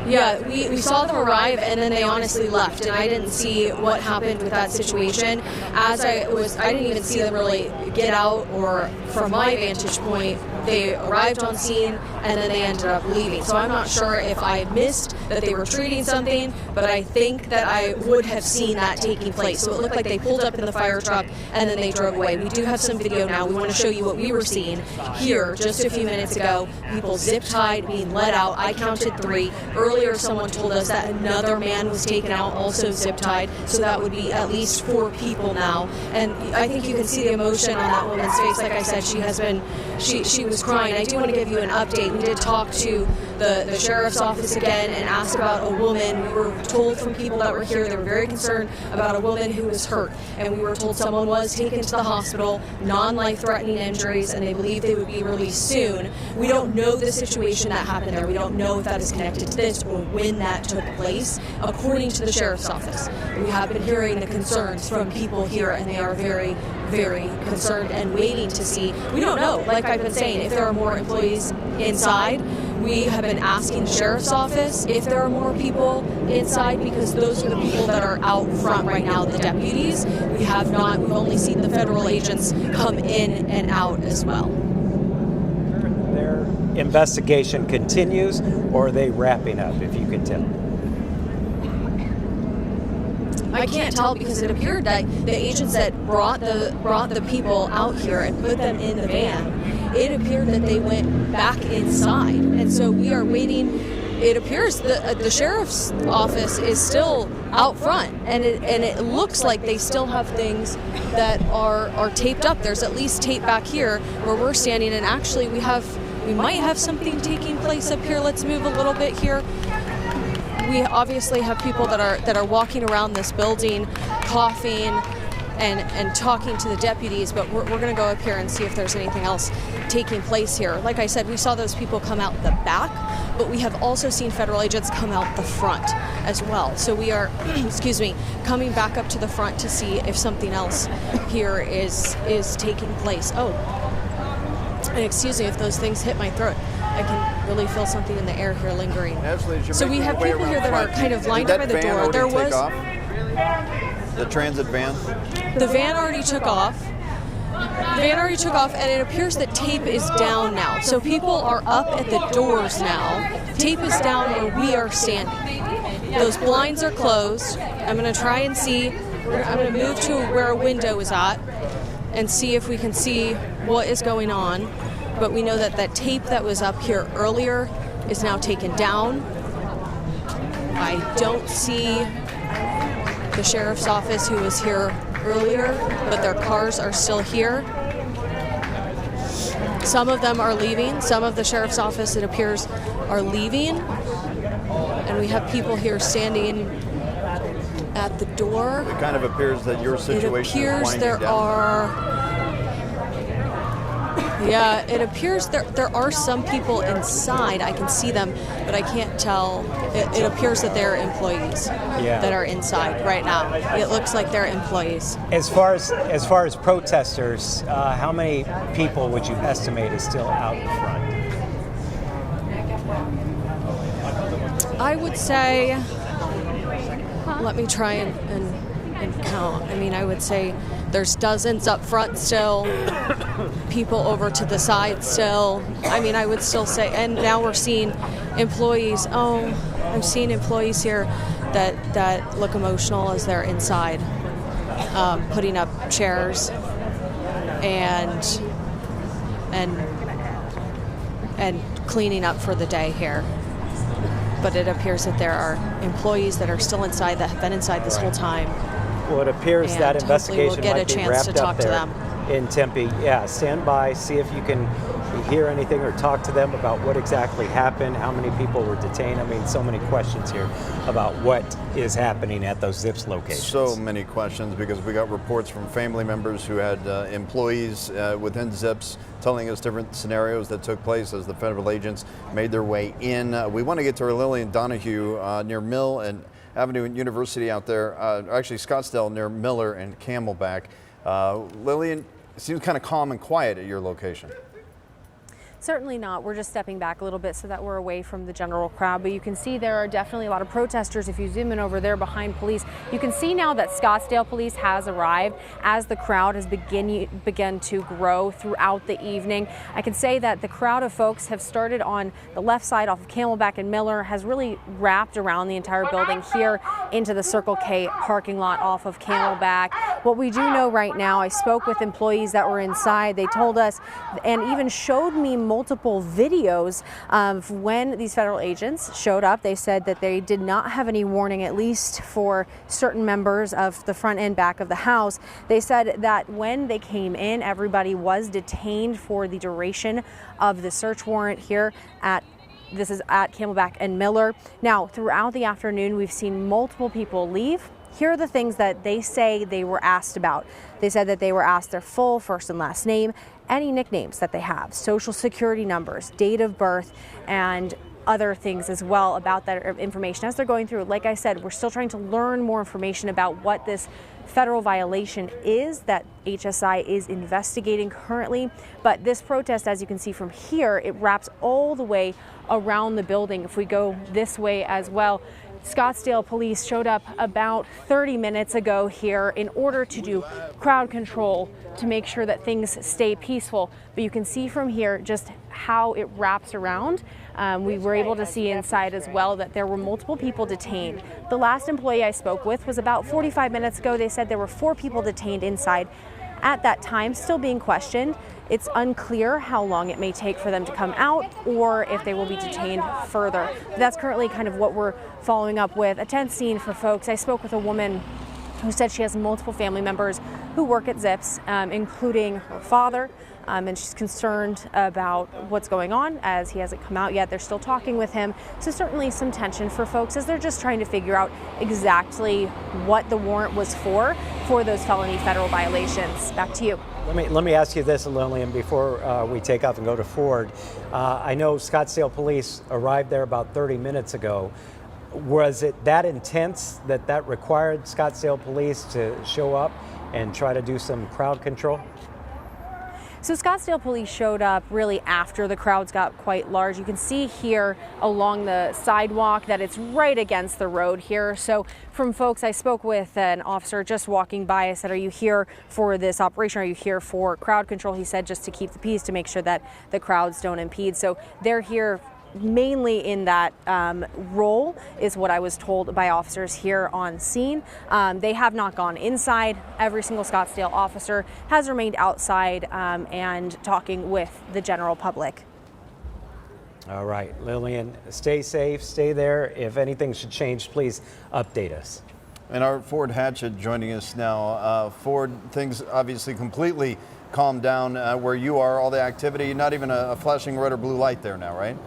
Speaker 10: Yeah, we saw them arrive and then they honestly left, and I didn't see what happened with that situation. I didn't even see them really get out, or from my vantage point, they arrived on scene and then they ended up leaving. So I'm not sure if I missed that they were treating something, but I think that I would have seen that taking place. So it looked like they pulled up in the fire truck and then they drove away. We do have some video now. We want to show you what we were seeing here just a few minutes ago. People zip-tied, being let out. I counted 3. Earlier, someone told us that another man was taken out, also zip-tied. So that would be at least 4 people now. And I think you can see the emotion on that woman's face. Like I said, she was crying. I do want to give you an update. We did talk to the sheriff's office again and asked about a woman. We were told from people that were here, they were very concerned about a woman who was hurt. And we were told someone was taken to the hospital, non-life-threatening injuries, and they believe they would be released soon. We don't know the situation that happened there. We don't know if that is connected to this or when that took place. According to the sheriff's office, we have been hearing the concerns from people here, and they are very, very concerned and waiting to see. We don't know, like I've been saying, if there are more employees inside. We have been asking the sheriff's office if there are more people inside, because those are the people that are out front right now, the deputies. We have not. We've only seen the federal agents come in and out as well.
Speaker 9: Their investigation continues, or are they wrapping up, if you can tell?
Speaker 10: I can't tell, because it appeared that the agents that brought the people out here and put them in the van it appeared that they went back inside. And so we are waiting. It appears the sheriff's office is still out front, and it looks like they still have things that are taped up. There's at least tape back here where we're standing, and actually we might have something taking place up here. Let's move a little bit here. We obviously have people that are walking around this building, coughing and talking to the deputies, but we're going to go up here and see if there's anything else taking place here. Like I said, we saw those people come out the back, but we have also seen federal agents come out the front as well. So we are, coming back up to the front to see if something else here is taking place. Oh, and excuse me if those things hit my throat. I can really feel something in the air here lingering. So we have people here that are kind of lined up by the door. There was
Speaker 12: the transit van.
Speaker 10: The van already took off. And it appears that tape is down now. So people are up at the doors now. Tape is down where we are standing. Those blinds are closed. I'm going to try and see. I'm going to move to where a window is at and see if we can see what is going on. But we know that that tape that was up here earlier is now taken down. I don't see the sheriff's office who was here earlier, but their cars are still here. Some of them are leaving. Some of the sheriff's office, it appears, are leaving. And we have people here standing at the door.
Speaker 12: It kind of appears that your situation
Speaker 10: is winding
Speaker 12: down.
Speaker 10: It appears there are some people inside. I can see them, but I can't tell. It appears that they're employees that are inside right now. It looks like they're employees.
Speaker 9: As far as protesters, how many people would you estimate is still out in front?
Speaker 10: I would say, let me try and count. I mean, I would say there's dozens up front still, people over to the side still. I mean, I would still say, and now we're seeing employees. Oh, I'm seeing employees here that look emotional as they're inside, putting up chairs and cleaning up for the day here. But it appears that there are employees that are still inside that have been inside this whole time.
Speaker 9: Well, it appears that investigation
Speaker 10: we'll get
Speaker 9: might
Speaker 10: a
Speaker 9: be
Speaker 10: chance
Speaker 9: wrapped
Speaker 10: to
Speaker 9: up
Speaker 10: talk to
Speaker 9: there
Speaker 10: them.
Speaker 9: in Tempe. Yeah, stand by, see if you can hear anything or talk to them about what exactly happened, how many people were detained. I mean, so many questions here about what is happening at those ZIPS locations.
Speaker 12: So many questions because we got reports from family members who had employees within ZIPS telling us different scenarios that took place as the federal agents made their way in. We want to get to Lillian Donahue near Mill and Avenue and University out there, actually Scottsdale near Miller and Camelback. Lillian, it seems kind of calm and quiet at your location.
Speaker 7: Certainly not. We're just stepping back a little bit so that we're away from the general crowd. But you can see there are definitely a lot of protesters. If you zoom in over there behind police, you can see now that Scottsdale police has arrived as the crowd has begun to grow throughout the evening. I can say that the crowd of folks have started on the left side off of Camelback and Miller, has really wrapped around the entire building here into the Circle K parking lot off of Camelback. What we do know right now, I spoke with employees that were inside. They told us and even showed me multiple videos of when these federal agents showed up. They said that they did not have any warning, at least for certain members of the front and back of the house. They said that when they came in, everybody was detained for the duration of the search warrant here this is at Camelback and Miller. Now, throughout the afternoon, we've seen multiple people leave. Here are the things that they say they were asked about. They said that they were asked their full first and last name, any nicknames that they have, social security numbers, date of birth, and other things as well about that information as they're going through. Like I said, we're still trying to learn more information about what this federal violation is that HSI is investigating currently. But this protest, as you can see from here, it wraps all the way around the building. If we go this way as well, Scottsdale police showed up about 30 minutes ago here in order to do crowd control to make sure that things stay peaceful. But you can see from here just how it wraps around. We were able to see inside as well that there were multiple people detained. The last employee I spoke with was about 45 minutes ago. They said there were 4 people detained inside. at that time still being questioned. It's unclear how long it may take for them to come out or if they will be detained further. But that's currently kind of what we're following up with. A tense scene for folks. I spoke with a woman who said she has multiple family members who work at Zips, including her father, and she's concerned about what's going on as he hasn't come out yet. They're still talking with him, so certainly some tension for folks as they're just trying to figure out exactly what the warrant was for those felony federal violations. Back to you.
Speaker 9: Let me ask you this, Lillian, before we take off and go to Ford. I know Scottsdale Police arrived there about 30 minutes ago. Was it that intense that required Scottsdale Police to show up and try to do some crowd control?
Speaker 7: So Scottsdale Police showed up really after the crowds got quite large. You can see here along the sidewalk that it's right against the road here. So from folks, I spoke with an officer just walking by. I said, are you here for this operation? Are you here for crowd control? He said just to keep the peace, to make sure that the crowds don't impede. So they're here mainly in that role, is what I was told by officers here on scene. They have not gone inside. Every single Scottsdale officer has remained outside and talking with the general public.
Speaker 9: All right, Lillian, stay safe, stay there. If anything should change, please update us.
Speaker 12: And our Ford Hatchett joining us now. Ford, things obviously completely calmed down where you are, all the activity, not even a flashing red or blue light there now, right?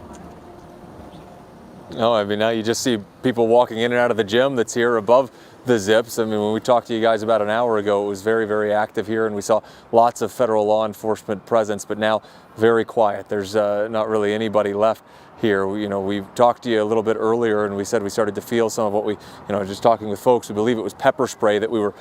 Speaker 5: No, I mean, now you just see people walking in and out of the gym that's here above the Zips. I mean, when we talked to you guys about an hour ago, it was very, very active here, and we saw lots of federal law enforcement presence, but now very quiet. There's not really anybody left here. We talked to you a little bit earlier, and we said we started to feel some of what we, just talking with folks, we believe it was pepper spray that we were,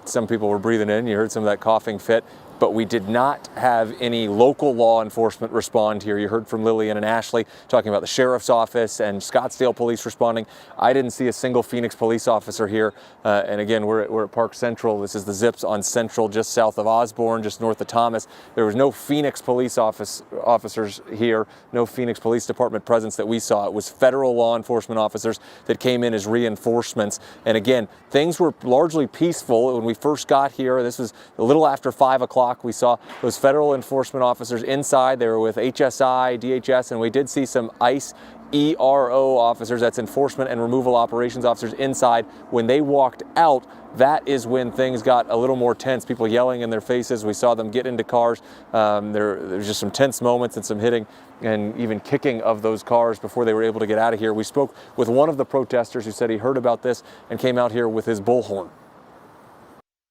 Speaker 5: some people were breathing in. You heard some of that coughing fit. But we did not have any local law enforcement respond here. You heard from Lillian and Ashley talking about the sheriff's office and Scottsdale police responding. I didn't see a single Phoenix police officer here. And again, we're at Park Central. This is the Zips on Central, just south of Osborne, just north of Thomas. There was no Phoenix police officers here, no Phoenix Police Department presence that we saw. It was federal law enforcement officers that came in as reinforcements. And again, things were largely peaceful when we first got here. This was a little after 5 o'clock. We saw those federal enforcement officers inside. They were with HSI, DHS, and we did see some ICE ERO officers, that's Enforcement and Removal Operations officers, inside. When they walked out, that is when things got a little more tense. People yelling in their faces. We saw them get into cars. There was just some tense moments and some hitting and even kicking of those cars before they were able to get out of here. We spoke with one of the protesters who said he heard about this and came out here with his bullhorn.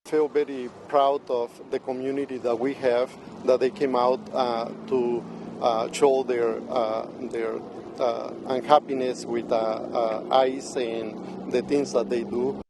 Speaker 13: I feel very proud of the community that we have, that they came out to show their unhappiness with ICE and the things that they do.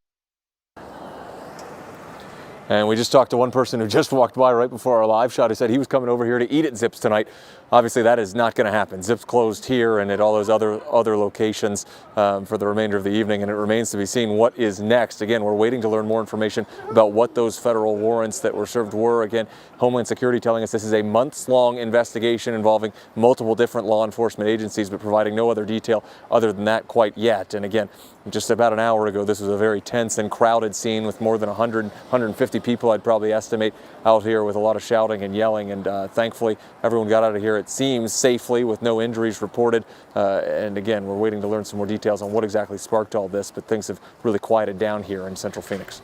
Speaker 5: And we just talked to one person who just walked by right before our live shot who said he was coming over here to eat at Zips tonight. Obviously, that is not going to happen. Zips closed here and at all those other locations for the remainder of the evening, and it remains to be seen what is next. Again, we're waiting to learn more information about what those federal warrants that were served were. Again, Homeland Security telling us this is a months-long investigation involving multiple different law enforcement agencies, but providing no other detail other than that quite yet. And again, just about an hour ago, this was a very tense and crowded scene with more than 100, 150 people, I'd probably estimate, out here with a lot of shouting and yelling. And thankfully, everyone got out of here, it seems, safely with no injuries reported. And again, we're waiting to learn some more details on what exactly sparked all this, but things have really quieted down here in Central Phoenix.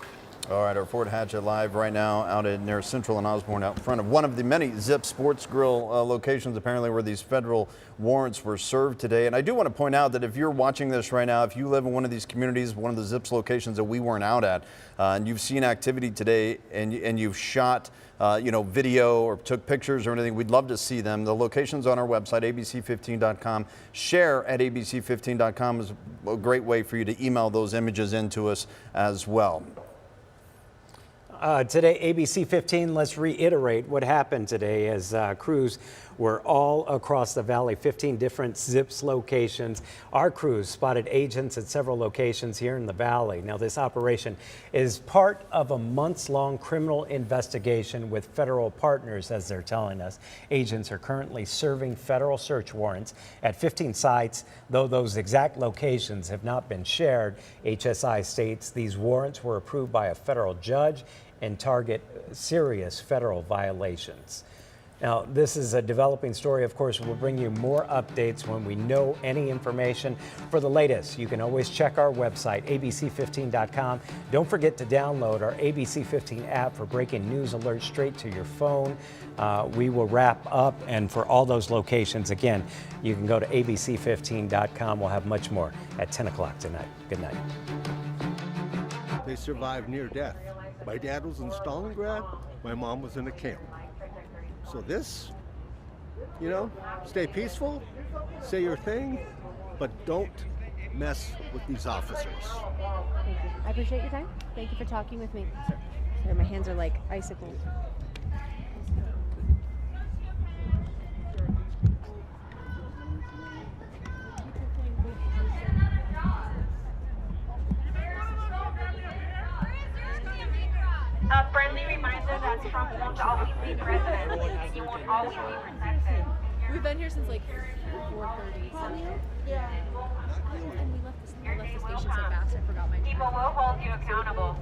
Speaker 12: All right, our Ford Hatchett live right now out near Central and Osborne, out in front of one of the many Zip Sports Grill locations, apparently, where these federal warrants were served today. And I do want to point out that if you're watching this right now, if you live in one of these communities, one of the Zips locations that we weren't out at, and you've seen activity today and you've shot video or took pictures or anything, we'd love to see them. The location's on our website, ABC15.com. Share at ABC15.com is a great way for you to email those images into us as well.
Speaker 9: Today, ABC 15, let's reiterate what happened today as crews were all across the valley, 15 different Zips locations. Our crews spotted agents at several locations here in the valley. Now, this operation is part of a months-long criminal investigation with federal partners, as they're telling us. Agents are currently serving federal search warrants at 15 sites, though those exact locations have not been shared. HSI states these warrants were approved by a federal judge and target serious federal violations. Now, this is a developing story. Of course, we'll bring you more updates when we know any information. For the latest, you can always check our website, ABC15.com. Don't forget to download our ABC15 app for breaking news alerts straight to your phone. We will wrap up, and for all those locations, again, you can go to ABC15.com. We'll have much more at 10 o'clock tonight. Good night.
Speaker 14: They survived near death. My dad was in Stalingrad. My mom was in a camp. So this, stay peaceful, say your thing, but don't mess with these officers.
Speaker 7: Thank you. I appreciate your time. Thank you for talking with me. Sorry, my hands are like icicles.
Speaker 15: A friendly reminder that Trump won't always be president, and you won't always be protected.
Speaker 6: We've been here since like 4:30, so yeah. And we left the station so fast, I forgot my time.
Speaker 15: People will hold you accountable.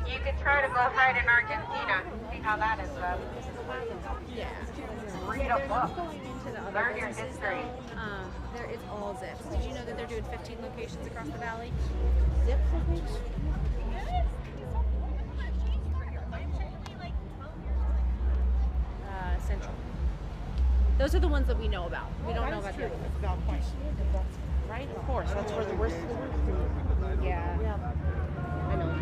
Speaker 15: You could try to go hide in Argentina. See how that is, though.
Speaker 6: Yeah.
Speaker 15: Read a book. Learn your history.
Speaker 6: It's all zips. Did you know that they're doing 15 locations across the valley?
Speaker 7: Zip locations? Central.
Speaker 6: Those are the ones that we know about. We don't know about the other ones.
Speaker 7: Right? Of course. That's where the worst of the worst. Yeah. I know.